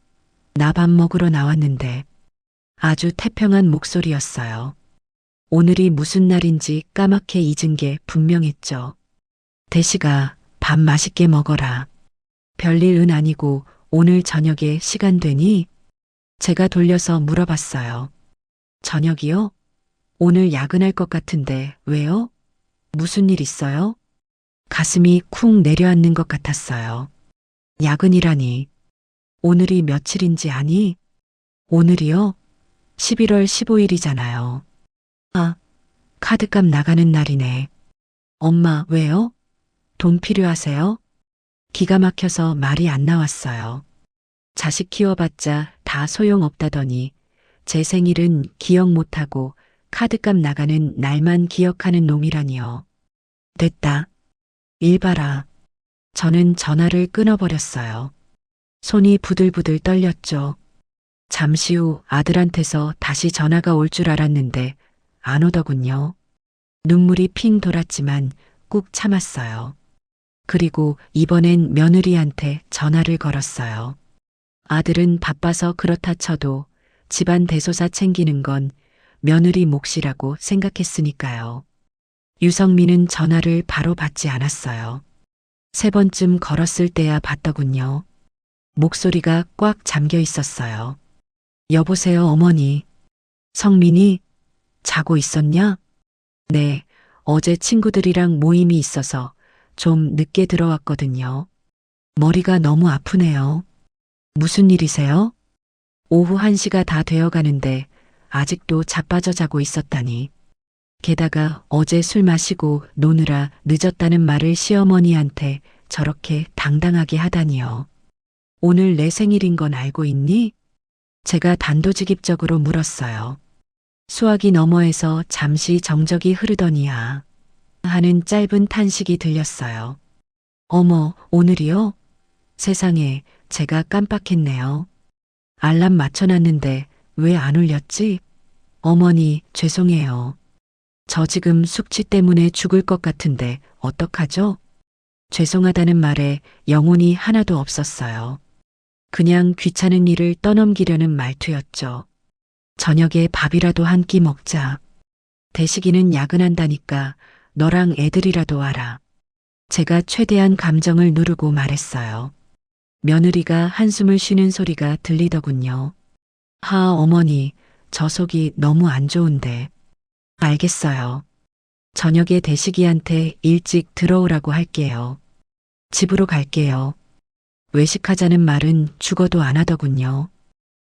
나 밥 먹으러 나왔는데. 아주 태평한 목소리였어요. 오늘이 무슨 날인지 까맣게 잊은 게 분명했죠. 대시가 밥 맛있게 먹어라. 별일은 아니고 오늘 저녁에 시간 되니? 제가 돌려서 물어봤어요. 저녁이요? 오늘 야근할 것 같은데 왜요? 무슨 일 있어요? 가슴이 쿵 내려앉는 것 같았어요. 야근이라니. 오늘이 며칠인지 아니? 오늘이요? 11월 15일이잖아요. 아, 카드값 나가는 날이네. 엄마, 왜요? 돈 필요하세요? 기가 막혀서 말이 안 나왔어요. 자식 키워봤자 다 소용없다더니 제 생일은 기억 못하고 카드값 나가는 날만 기억하는 놈이라니요. 됐다. 일 봐라. 저는 전화를 끊어버렸어요. 손이 부들부들 떨렸죠. 잠시 후 아들한테서 다시 전화가 올 줄 알았는데 안 오더군요. 눈물이 핑 돌았지만 꾹 참았어요. 그리고 이번엔 며느리한테 전화를 걸었어요. 아들은 바빠서 그렇다 쳐도 집안 대소사 챙기는 건 며느리 몫이라고 생각했으니까요. 유성민은 전화를 바로 받지 않았어요. 3번쯤 걸었을 때야 받더군요. 목소리가 꽉 잠겨 있었어요. 여보세요, 어머니. 성민이 자고 있었냐? 네, 어제 친구들이랑 모임이 있어서 좀 늦게 들어왔거든요. 머리가 너무 아프네요. 무슨 일이세요? 오후 1시가 다 되어 가는데 아직도 자빠져 자고 있었다니. 게다가 어제 술 마시고 노느라 늦었다는 말을 시어머니한테 저렇게 당당하게 하다니요. 오늘 내 생일인 건 알고 있니? 제가 단도직입적으로 물었어요. 수화기 너머에서 잠시 정적이 흐르더니야 하는 짧은 탄식이 들렸어요. 어머, 오늘이요? 세상에, 제가 깜빡했네요. 알람 맞춰놨는데 왜 안 울렸지? 어머니, 죄송해요. 저 지금 숙취 때문에 죽을 것 같은데 어떡하죠? 죄송하다는 말에 영혼이 하나도 없었어요. 그냥 귀찮은 일을 떠넘기려는 말투였죠. 저녁에 밥이라도 한 끼 먹자. 대식이는 야근한다니까 너랑 애들이라도 와라. 제가 최대한 감정을 누르고 말했어요. 며느리가 한숨을 쉬는 소리가 들리더군요. 하, 어머니, 저 속이 너무 안 좋은데. 알겠어요. 저녁에 대식이한테 일찍 들어오라고 할게요. 집으로 갈게요. 외식하자는 말은 죽어도 안 하더군요.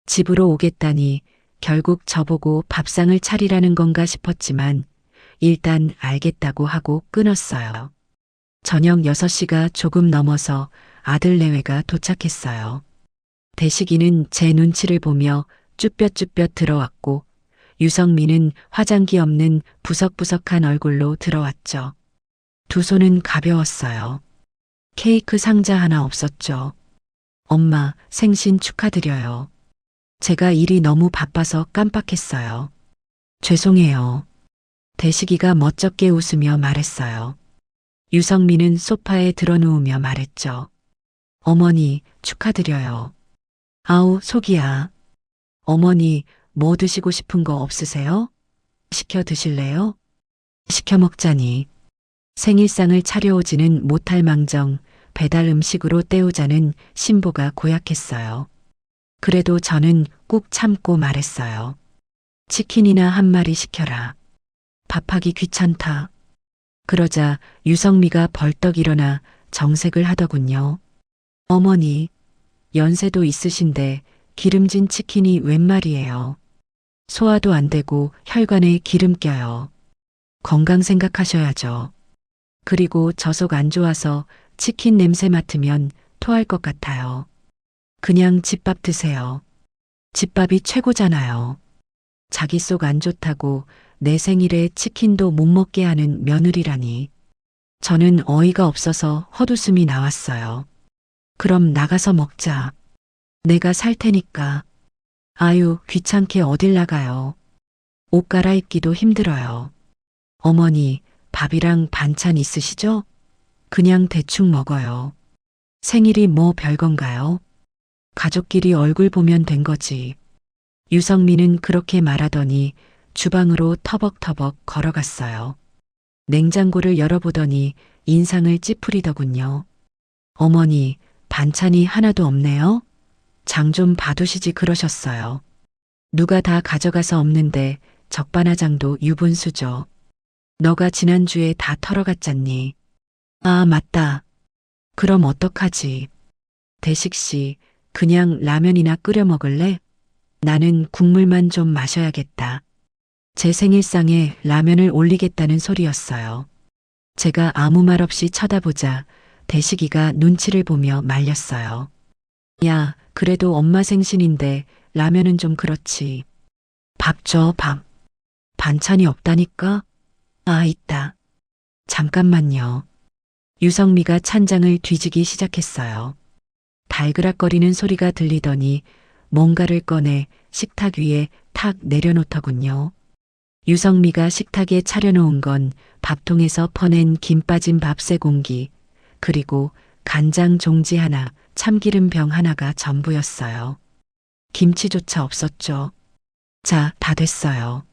집으로 오겠다니 결국 저보고 밥상을 차리라는 건가 싶었지만 일단 알겠다고 하고 끊었어요. 저녁 6시가 조금 넘어서 아들 내외가 도착했어요. 대식이는 제 눈치를 보며 쭈뼛쭈뼛 들어왔고 유성민은 화장기 없는 부석부석한 얼굴로 들어왔죠. 두 손은 가벼웠어요. 케이크 상자 하나 없었죠. 엄마, 생신 축하드려요. 제가 일이 너무 바빠서 깜빡했어요. 죄송해요. 대식이가 멋쩍게 웃으며 말했어요. 유성민은 소파에 드러누우며 말했죠. 어머니, 축하드려요. 아우, 속이야. 어머니, 뭐 드시고 싶은 거 없으세요? 시켜 드실래요? 시켜 먹자니. 생일상을 차려오지는 못할 망정 배달 음식으로 때우자는 신보가 고약했어요. 그래도 저는 꾹 참고 말했어요. 치킨이나 한 마리 시켜라. 밥하기 귀찮다. 그러자 유성미가 벌떡 일어나 정색을 하더군요. 어머니, 연세도 있으신데 기름진 치킨이 웬 말이에요. 소화도 안 되고 혈관에 기름 껴요. 건강 생각하셔야죠. 그리고 저 속 안 좋아서 치킨 냄새 맡으면 토할 것 같아요. 그냥 집밥 드세요. 집밥이 최고잖아요. 자기 속 안 좋다고 내 생일에 치킨도 못 먹게 하는 며느리라니. 저는 어이가 없어서 헛웃음이 나왔어요. 그럼 나가서 먹자. 내가 살 테니까. 아유, 귀찮게 어딜 나가요. 옷 갈아입기도 힘들어요. 어머니, 밥이랑 반찬 있으시죠? 그냥 대충 먹어요. 생일이 뭐 별건가요? 가족끼리 얼굴 보면 된 거지. 유성민은 그렇게 말하더니 주방으로 터벅터벅 걸어갔어요. 냉장고를 열어보더니 인상을 찌푸리더군요. 어머니, 반찬이 하나도 없네요? 장 좀 봐두시지 그러셨어요. 누가 다 가져가서 없는데 적반하장도 유분수죠. 너가 지난주에 다 털어갔잖니. 아, 맞다. 그럼 어떡하지? 대식 씨, 그냥 라면이나 끓여 먹을래? 나는 국물만 좀 마셔야겠다. 제 생일상에 라면을 올리겠다는 소리였어요. 제가 아무 말 없이 쳐다보자 대식이가 눈치를 보며 말렸어요. 야, 그래도 엄마 생신인데 라면은 좀 그렇지. 밥 줘, 밥. 반찬이 없다니까? 아, 있다. 잠깐만요. 유성미가 찬장을 뒤지기 시작했어요. 달그락거리는 소리가 들리더니 뭔가를 꺼내 식탁 위에 탁 내려놓더군요. 유성미가 식탁에 차려놓은 건 밥통에서 퍼낸 김 빠진 밥 세 공기, 그리고 간장 종지 하나, 참기름병 하나가 전부였어요. 김치조차 없었죠. 자, 다 됐어요.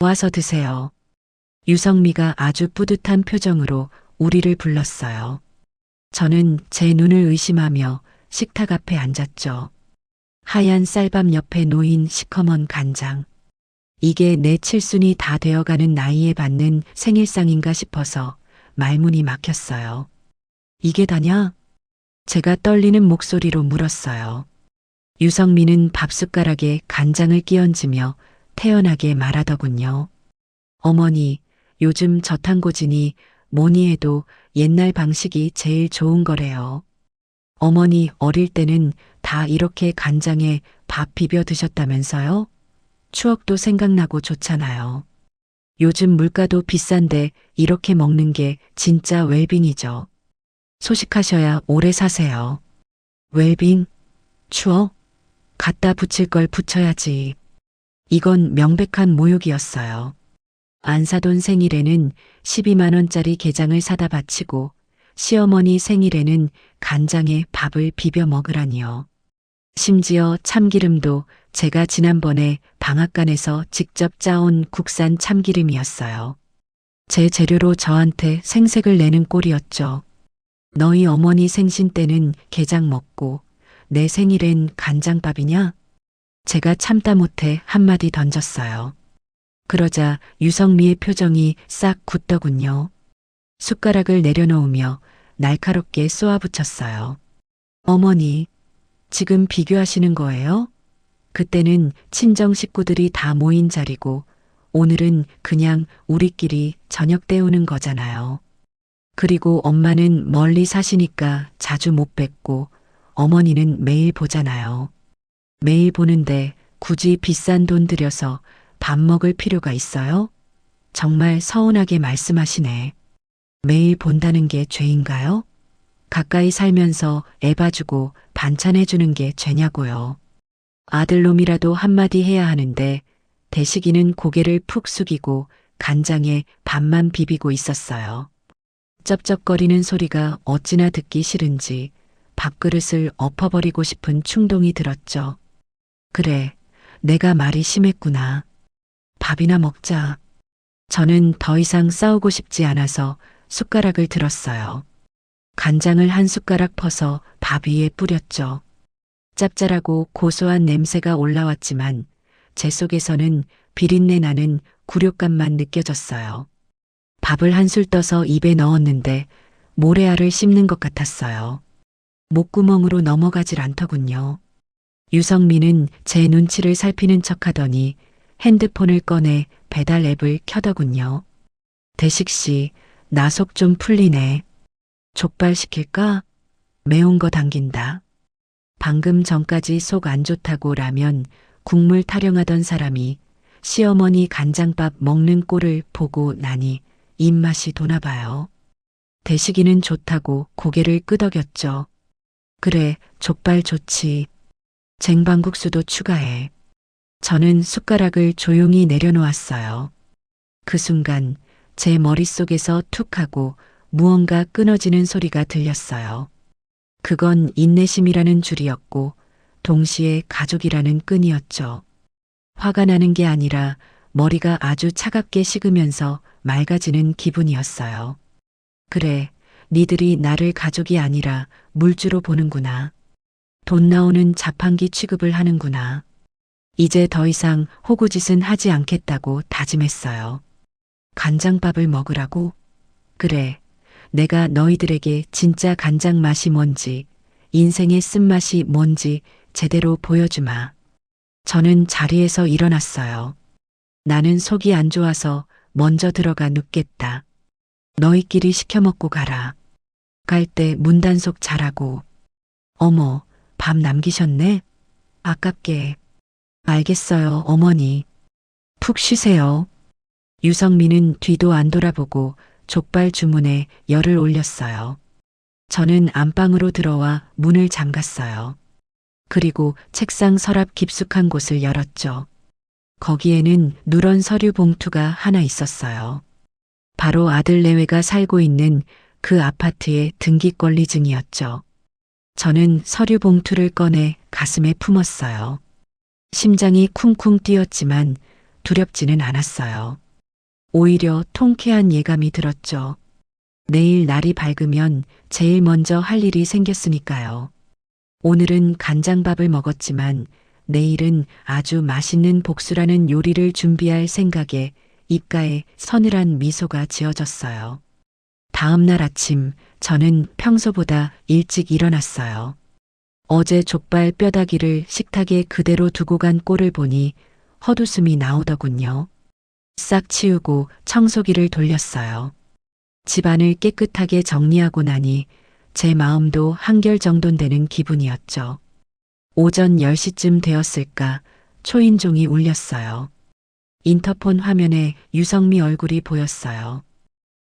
와서 드세요. 유성미가 아주 뿌듯한 표정으로 우리를 불렀어요. 저는 제 눈을 의심하며 식탁 앞에 앉았죠. 하얀 쌀밥 옆에 놓인 시커먼 간장. 이게 내 칠순이 다 되어가는 나이에 받는 생일상인가 싶어서 말문이 막혔어요. 이게 다냐? 제가 떨리는 목소리로 물었어요. 유성민은 밥숟가락에 간장을 끼얹으며 태연하게 말하더군요. 어머니, 요즘 저탄고지니 뭐니 해도 옛날 방식이 제일 좋은 거래요. 어머니 어릴 때는 다 이렇게 간장에 밥 비벼 드셨다면서요? 추억도 생각나고 좋잖아요. 요즘 물가도 비싼데 이렇게 먹는 게 진짜 웰빙이죠. 소식하셔야 오래 사세요. 웰빙? 추억? 갖다 붙일 걸 붙여야지. 이건 명백한 모욕이었어요. 안 사돈 생일에는 12만 원짜리 게장을 사다 바치고 시어머니 생일에는 간장에 밥을 비벼 먹으라니요. 심지어 참기름도 제가 지난번에 방앗간에서 직접 짜온 국산 참기름이었어요. 제 재료로 저한테 생색을 내는 꼴이었죠. 너희 어머니 생신 때는 게장 먹고 내 생일엔 간장밥이냐? 제가 참다 못해 한마디 던졌어요. 그러자 유성미의 표정이 싹 굳더군요. 숟가락을 내려놓으며 날카롭게 쏘아붙였어요. 어머니, 지금 비교하시는 거예요? 그때는 친정 식구들이 다 모인 자리고 오늘은 그냥 우리끼리 저녁 때우는 거잖아요. 그리고 엄마는 멀리 사시니까 자주 못 뵙고 어머니는 매일 보잖아요. 매일 보는데 굳이 비싼 돈 들여서 밥 먹을 필요가 있어요? 정말 서운하게 말씀하시네. 매일 본다는 게 죄인가요? 가까이 살면서 애 봐주고 반찬해주는 게 죄냐고요. 아들놈이라도 한마디 해야 하는데 대식이는 고개를 푹 숙이고 간장에 밥만 비비고 있었어요. 쩝쩝거리는 소리가 어찌나 듣기 싫은지 밥그릇을 엎어버리고 싶은 충동이 들었죠. 그래, 내가 말이 심했구나. 밥이나 먹자. 저는 더 이상 싸우고 싶지 않아서 숟가락을 들었어요. 간장을 한 숟가락 퍼서 밥 위에 뿌렸죠. 짭짤하고 고소한 냄새가 올라왔지만 제 속에서는 비린내 나는 굴욕감만 느껴졌어요. 밥을 한술 떠서 입에 넣었는데 모래알을 씹는 것 같았어요. 목구멍으로 넘어가질 않더군요. 유성민은 제 눈치를 살피는 척하더니 핸드폰을 꺼내 배달 앱을 켜더군요. 대식 씨, 나 속 좀 풀리네. 족발 시킬까? 매운 거 당긴다. 방금 전까지 속 안 좋다고 라면, 국물 타령하던 사람이 시어머니 간장밥 먹는 꼴을 보고 나니 입맛이 도나봐요. 대식이는 좋다고 고개를 끄덕였죠. 그래, 족발 좋지. 쟁반국수도 추가해. 저는 숟가락을 조용히 내려놓았어요. 그 순간 제 머릿속에서 툭 하고 무언가 끊어지는 소리가 들렸어요. 그건 인내심이라는 줄이었고 동시에 가족이라는 끈이었죠. 화가 나는 게 아니라 머리가 아주 차갑게 식으면서 맑아지는 기분이었어요. 그래, 니들이 나를 가족이 아니라 물주로 보는구나. 돈 나오는 자판기 취급을 하는구나. 이제 더 이상 호구짓은 하지 않겠다고 다짐했어요. 간장밥을 먹으라고? 그래, 내가 너희들에게 진짜 간장 맛이 뭔지, 인생의 쓴맛이 뭔지 제대로 보여주마. 저는 자리에서 일어났어요. 나는 속이 안 좋아서 먼저 들어가 눕겠다. 너희끼리 시켜 먹고 가라. 갈 때 문단속 잘하고. 어머, 밥 남기셨네? 아깝게. 알겠어요, 어머니. 푹 쉬세요. 유성민은 뒤도 안 돌아보고 족발 주문에 열을 올렸어요. 저는 안방으로 들어와 문을 잠갔어요. 그리고 책상 서랍 깊숙한 곳을 열었죠. 거기에는 누런 서류 봉투가 하나 있었어요. 바로 아들 내외가 살고 있는 그 아파트의 등기권리증이었죠. 저는 서류 봉투를 꺼내 가슴에 품었어요. 심장이 쿵쿵 뛰었지만 두렵지는 않았어요. 오히려 통쾌한 예감이 들었죠. 내일 날이 밝으면 제일 먼저 할 일이 생겼으니까요. 오늘은 간장밥을 먹었지만 내일은 아주 맛있는 복수라는 요리를 준비할 생각에 입가에 서늘한 미소가 지어졌어요. 다음 날 아침 저는 평소보다 일찍 일어났어요. 어제 족발 뼈다귀를 식탁에 그대로 두고 간 꼴을 보니 헛웃음이 나오더군요. 싹 치우고 청소기를 돌렸어요. 집안을 깨끗하게 정리하고 나니 제 마음도 한결 정돈되는 기분이었죠. 오전 10시쯤 되었을까 초인종이 울렸어요. 인터폰 화면에 유성미 얼굴이 보였어요.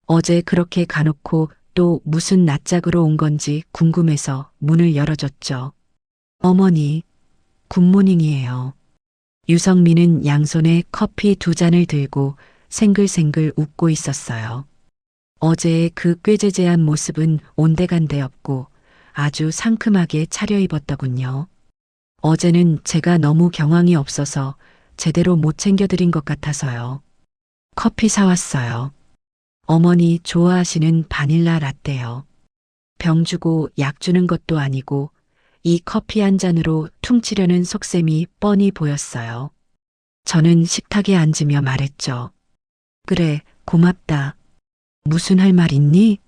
어제 그렇게 가놓고 또 무슨 낯짝으로 온 건지 궁금해서 문을 열어줬죠. 어머니, 굿모닝이에요. 유성미는 양손에 커피 2잔을 들고 생글생글 웃고 있었어요. 어제의 그 꾀죄죄한 모습은 온데간데 없고 아주 상큼하게 차려입었더군요. 어제는 제가 너무 경황이 없어서 제대로 못 챙겨드린 것 같아서요. 커피 사왔어요. 어머니 좋아하시는 바닐라 라떼요. 병 주고 약 주는 것도 아니고 이 커피 한 잔으로 퉁치려는 속셈이 뻔히 보였어요. 저는 식탁에 앉으며 말했죠. 그래, 고맙다. 무슨 할 말 있니?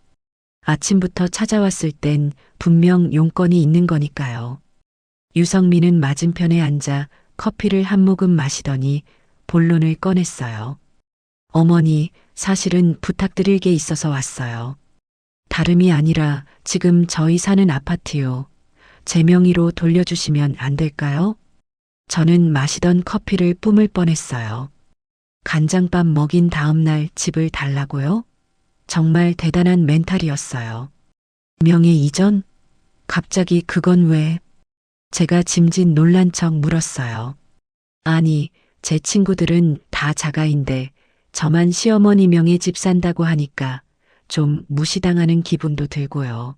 아침부터 찾아왔을 땐 분명 용건이 있는 거니까요. 유성민은 맞은편에 앉아 커피를 한 모금 마시더니 본론을 꺼냈어요. 어머니, 사실은 부탁드릴 게 있어서 왔어요. 다름이 아니라 지금 저희 사는 아파트요. 제 명의로 돌려주시면 안 될까요? 저는 마시던 커피를 뿜을 뻔했어요. 간장밥 먹인 다음 날 집을 달라고요? 정말 대단한 멘탈이었어요. 명예 이전? 갑자기 그건 왜? 제가 짐짓 놀란 척 물었어요. 아니, 제 친구들은 다 자가인데 저만 시어머니 명의 집 산다고 하니까 좀 무시당하는 기분도 들고요.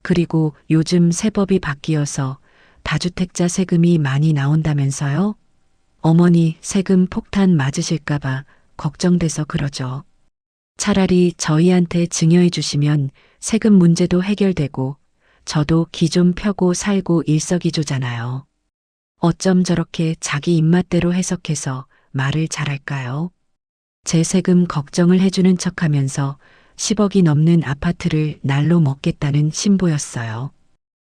그리고 요즘 세법이 바뀌어서 다주택자 세금이 많이 나온다면서요? 어머니 세금 폭탄 맞으실까봐 걱정돼서 그러죠. 차라리 저희한테 증여해 주시면 세금 문제도 해결되고 저도 기 좀 펴고 살고 일석이조잖아요. 어쩜 저렇게 자기 입맛대로 해석해서 말을 잘할까요? 제 세금 걱정을 해주는 척하면서 10억이 넘는 아파트를 날로 먹겠다는 신보였어요.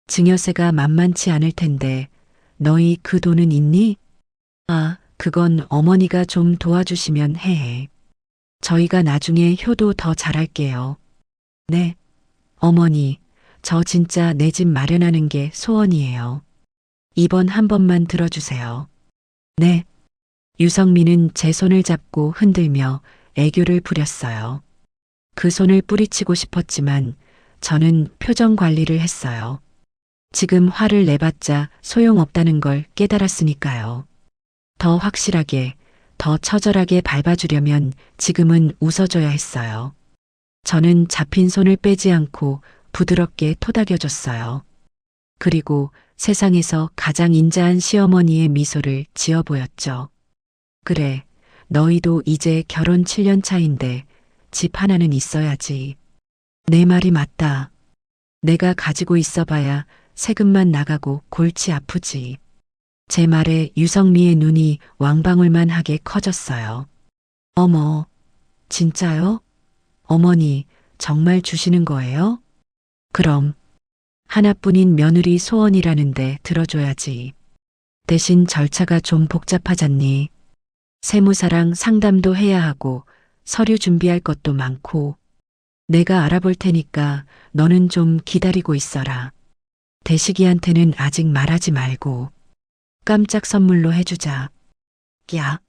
증여세가 만만치 않을 텐데 너희 그 돈은 있니? 아, 그건 어머니가 좀 도와주시면 해. 저희가 나중에 효도 더 잘할게요. 네. 어머니, 저 진짜 내 집 마련하는 게 소원이에요. 이번 한 번만 들어주세요. 네. 유성민은 제 손을 잡고 흔들며 애교를 부렸어요. 그 손을 뿌리치고 싶었지만 저는 표정 관리를 했어요. 지금 화를 내봤자 소용없다는 걸 깨달았으니까요. 더 확실하게, 더 처절하게 밟아주려면 지금은 웃어줘야 했어요. 저는 잡힌 손을 빼지 않고 부드럽게 토닥여줬어요. 그리고 세상에서 가장 인자한 시어머니의 미소를 지어 보였죠. 그래, 너희도 이제 결혼 7년 차인데 집 하나는 있어야지. 내 말이 맞다. 내가 가지고 있어봐야 세금만 나가고 골치 아프지. 제 말에 유성미의 눈이 왕방울만 하게 커졌어요. 어머, 진짜요? 어머니, 정말 주시는 거예요? 그럼, 하나뿐인 며느리 소원이라는데 들어줘야지. 대신 절차가 좀 복잡하잖니. 세무사랑 상담도 해야 하고 서류 준비할 것도 많고. 내가 알아볼 테니까 너는 좀 기다리고 있어라. 대식이한테는 아직 말하지 말고 깜짝 선물로 해주자. 야,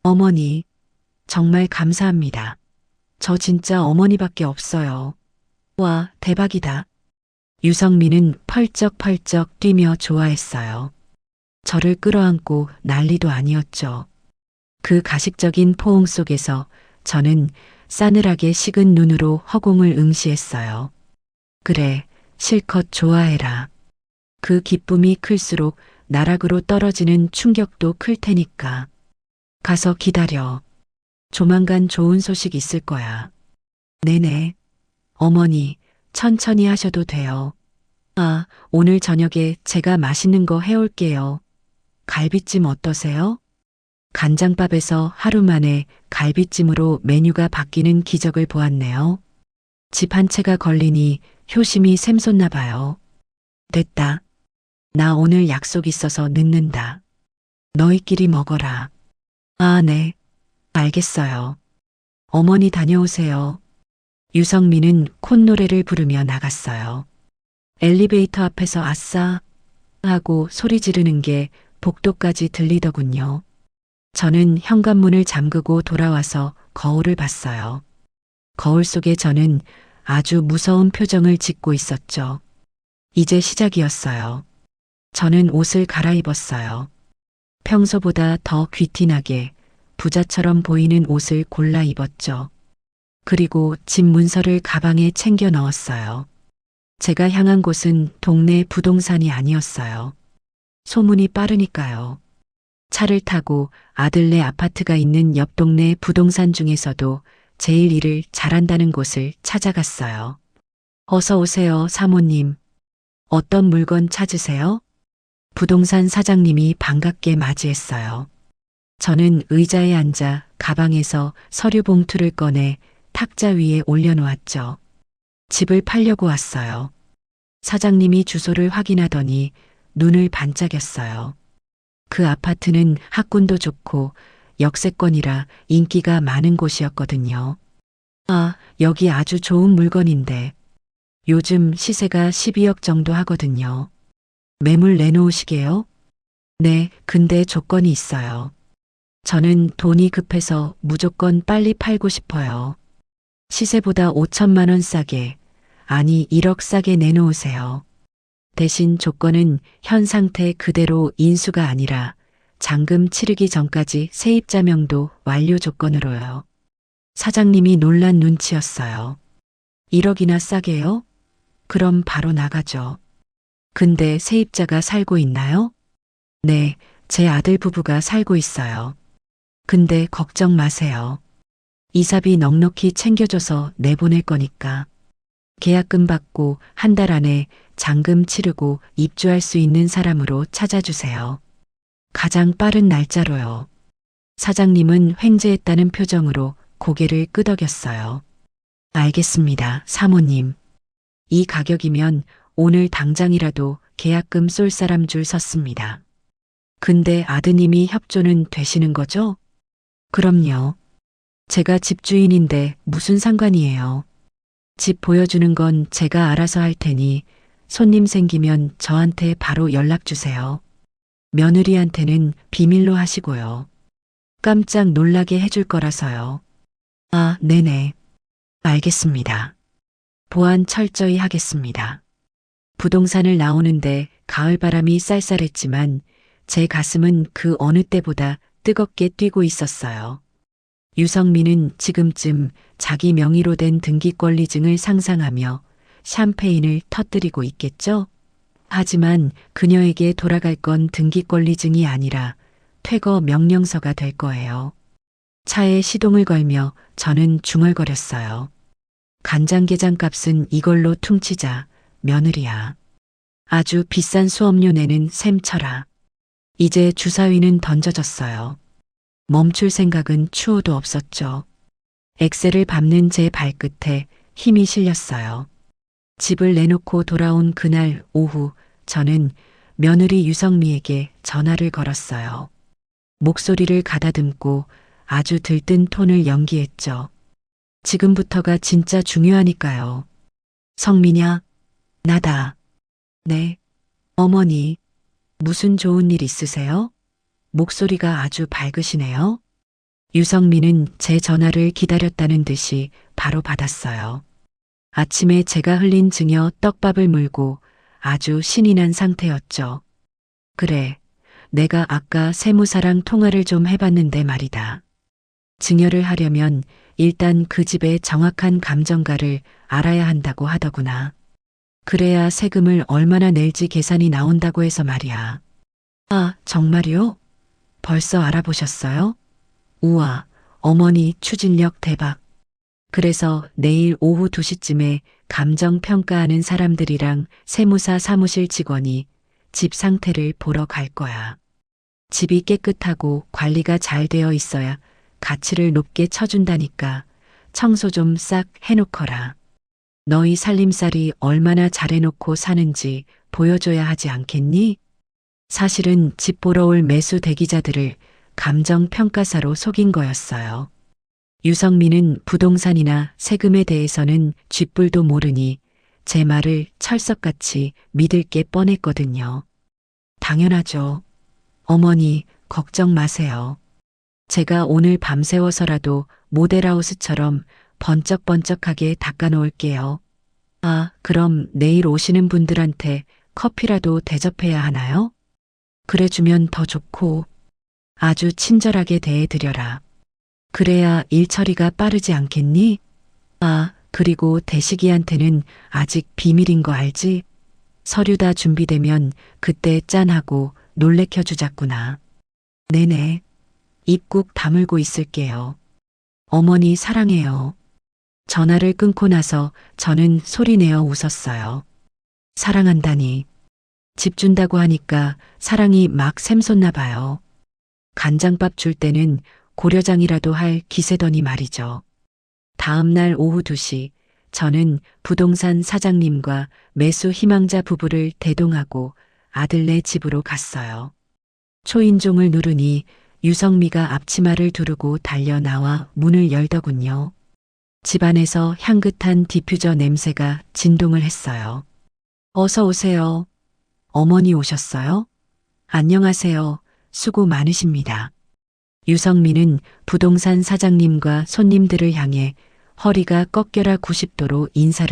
어머니, 정말 감사합니다. 저 진짜 어머니밖에 없어요. 와, 대박이다. 유성민은 펄쩍펄쩍 뛰며 좋아했어요. 저를 끌어안고 난리도 아니었죠. 그 가식적인 포옹 속에서 저는 싸늘하게 식은 눈으로 허공을 응시했어요. 그래, 실컷 좋아해라. 그 기쁨이 클수록 나락으로 떨어지는 충격도 클 테니까. 가서 기다려. 조만간 좋은 소식 있을 거야. 네네. 어머니, 천천히 하셔도 돼요. 아, 오늘 저녁에 제가 맛있는 거 해올게요. 갈비찜 어떠세요? 간장밥에서 하루 만에 갈비찜으로 메뉴가 바뀌는 기적을 보았네요. 집 한 채가 걸리니 효심이 샘솟나 봐요. 됐다. 나 오늘 약속 있어서 늦는다. 너희끼리 먹어라. 아, 네. 알겠어요. 어머니 다녀오세요. 유성민은 콧노래를 부르며 나갔어요. 엘리베이터 앞에서 아싸 하고 소리 지르는 게 복도까지 들리더군요. 저는 현관문을 잠그고 돌아와서 거울을 봤어요. 거울 속에 저는 아주 무서운 표정을 짓고 있었죠. 이제 시작이었어요. 저는 옷을 갈아입었어요. 평소보다 더 귀티나게 부자처럼 보이는 옷을 골라 입었죠. 그리고 집 문서를 가방에 챙겨 넣었어요. 제가 향한 곳은 동네 부동산이 아니었어요. 소문이 빠르니까요. 차를 타고 아들네 아파트가 있는 옆 동네 부동산 중에서도 제일 일을 잘한다는 곳을 찾아갔어요. 어서 오세요, 사모님. 어떤 물건 찾으세요? 부동산 사장님이 반갑게 맞이했어요. 저는 의자에 앉아 가방에서 서류 봉투를 꺼내 탁자 위에 올려놓았죠. 집을 팔려고 왔어요. 사장님이 주소를 확인하더니 눈을 반짝였어요. 그 아파트는 학군도 좋고 역세권이라 인기가 많은 곳이었거든요. 아, 여기 아주 좋은 물건인데 요즘 시세가 12억 정도 하거든요. 매물 내놓으시게요? 네, 근데 조건이 있어요. 저는 돈이 급해서 무조건 빨리 팔고 싶어요. 시세보다 5천만 원 싸게, 아니 1억 싸게 내놓으세요. 대신 조건은 현 상태 그대로 인수가 아니라 잔금 치르기 전까지 세입자 명도 완료 조건으로요. 사장님이 놀란 눈치였어요. 1억이나 싸게요? 그럼 바로 나가죠. 근데 세입자가 살고 있나요? 네, 제 아들 부부가 살고 있어요. 근데 걱정 마세요. 이사비 넉넉히 챙겨줘서 내보낼 거니까. 계약금 받고 한 달 안에 잔금 치르고 입주할 수 있는 사람으로 찾아주세요. 가장 빠른 날짜로요. 사장님은 횡재했다는 표정으로 고개를 끄덕였어요. 알겠습니다, 사모님. 이 가격이면 오늘 당장이라도 계약금 쏠 사람 줄 섰습니다. 근데 아드님이 협조는 되시는 거죠? 그럼요. 제가 집주인인데 무슨 상관이에요. 집 보여주는 건 제가 알아서 할 테니 손님 생기면 저한테 바로 연락 주세요. 며느리한테는 비밀로 하시고요. 깜짝 놀라게 해줄 거라서요. 아, 네네. 알겠습니다. 보안 철저히 하겠습니다. 부동산을 나오는데 가을바람이 쌀쌀했지만 제 가슴은 그 어느 때보다 뜨겁게 뛰고 있었어요. 유성민은 지금쯤 자기 명의로 된 등기권리증을 상상하며 샴페인을 터뜨리고 있겠죠? 하지만 그녀에게 돌아갈 건 등기권리증이 아니라 퇴거 명령서가 될 거예요. 차에 시동을 걸며 저는 중얼거렸어요. 간장게장 값은 이걸로 퉁치자, 며느리야. 아주 비싼 수업료 내는 셈 쳐라. 이제 주사위는 던져졌어요. 멈출 생각은 추호도 없었죠. 엑셀을 밟는 제 발끝에 힘이 실렸어요. 집을 내놓고 돌아온 그날 오후 저는 며느리 유성미에게 전화를 걸었어요. 목소리를 가다듬고 아주 들뜬 톤을 연기했죠. 지금부터가 진짜 중요하니까요. 성미냐? 나다. 네. 어머니, 무슨 좋은 일 있으세요? 목소리가 아주 밝으시네요. 유성민은 제 전화를 기다렸다는 듯이 바로 받았어요. 아침에 제가 흘린 증여 떡밥을 물고 아주 신이 난 상태였죠. 그래, 내가 아까 세무사랑 통화를 좀 해봤는데 말이다. 증여를 하려면 일단 그 집의 정확한 감정가를 알아야 한다고 하더구나. 그래야 세금을 얼마나 낼지 계산이 나온다고 해서 말이야. 아, 정말요? 벌써 알아보셨어요? 우와, 어머니 추진력 대박. 그래서 내일 오후 2시쯤에 감정평가하는 사람들이랑 세무사 사무실 직원이 집 상태를 보러 갈 거야. 집이 깨끗하고 관리가 잘 되어 있어야 가치를 높게 쳐준다니까 청소 좀 싹 해놓거라. 너희 살림살이 얼마나 잘해놓고 사는지 보여줘야 하지 않겠니? 사실은 집 보러 올 매수 대기자들을 감정평가사로 속인 거였어요. 유성민은 부동산이나 세금에 대해서는 쥐뿔도 모르니 제 말을 철석같이 믿을 게 뻔했거든요. 당연하죠. 어머니, 걱정 마세요. 제가 오늘 밤새워서라도 모델하우스처럼 번쩍번쩍하게 닦아놓을게요. 아, 그럼 내일 오시는 분들한테 커피라도 대접해야 하나요? 그래주면 더 좋고 아주 친절하게 대해드려라. 그래야 일 처리가 빠르지 않겠니? 아, 그리고 대식이한테는 아직 비밀인 거 알지? 서류 다 준비되면 그때 짠하고 놀래켜주자꾸나. 네네. 입 꾹 다물고 있을게요. 어머니 사랑해요. 전화를 끊고 나서 저는 소리내어 웃었어요. 사랑한다니. 집 준다고 하니까 사랑이 막 샘솟나 봐요. 간장밥 줄 때는 고려장이라도 할 기세더니 말이죠. 다음 날 오후 2시 저는 부동산 사장님과 매수 희망자 부부를 대동하고 아들네 집으로 갔어요. 초인종을 누르니 유성미가 앞치마를 두르고 달려 나와 문을 열더군요. 집안에서 향긋한 디퓨저 냄새가 진동을 했어요. 어서 오세요. 어머니 오셨어요? 안녕하세요. 수고 많으십니다. 유성민은 부동산 사장님과 손님들을 향해 허리가 꺾여라 90도로 인사를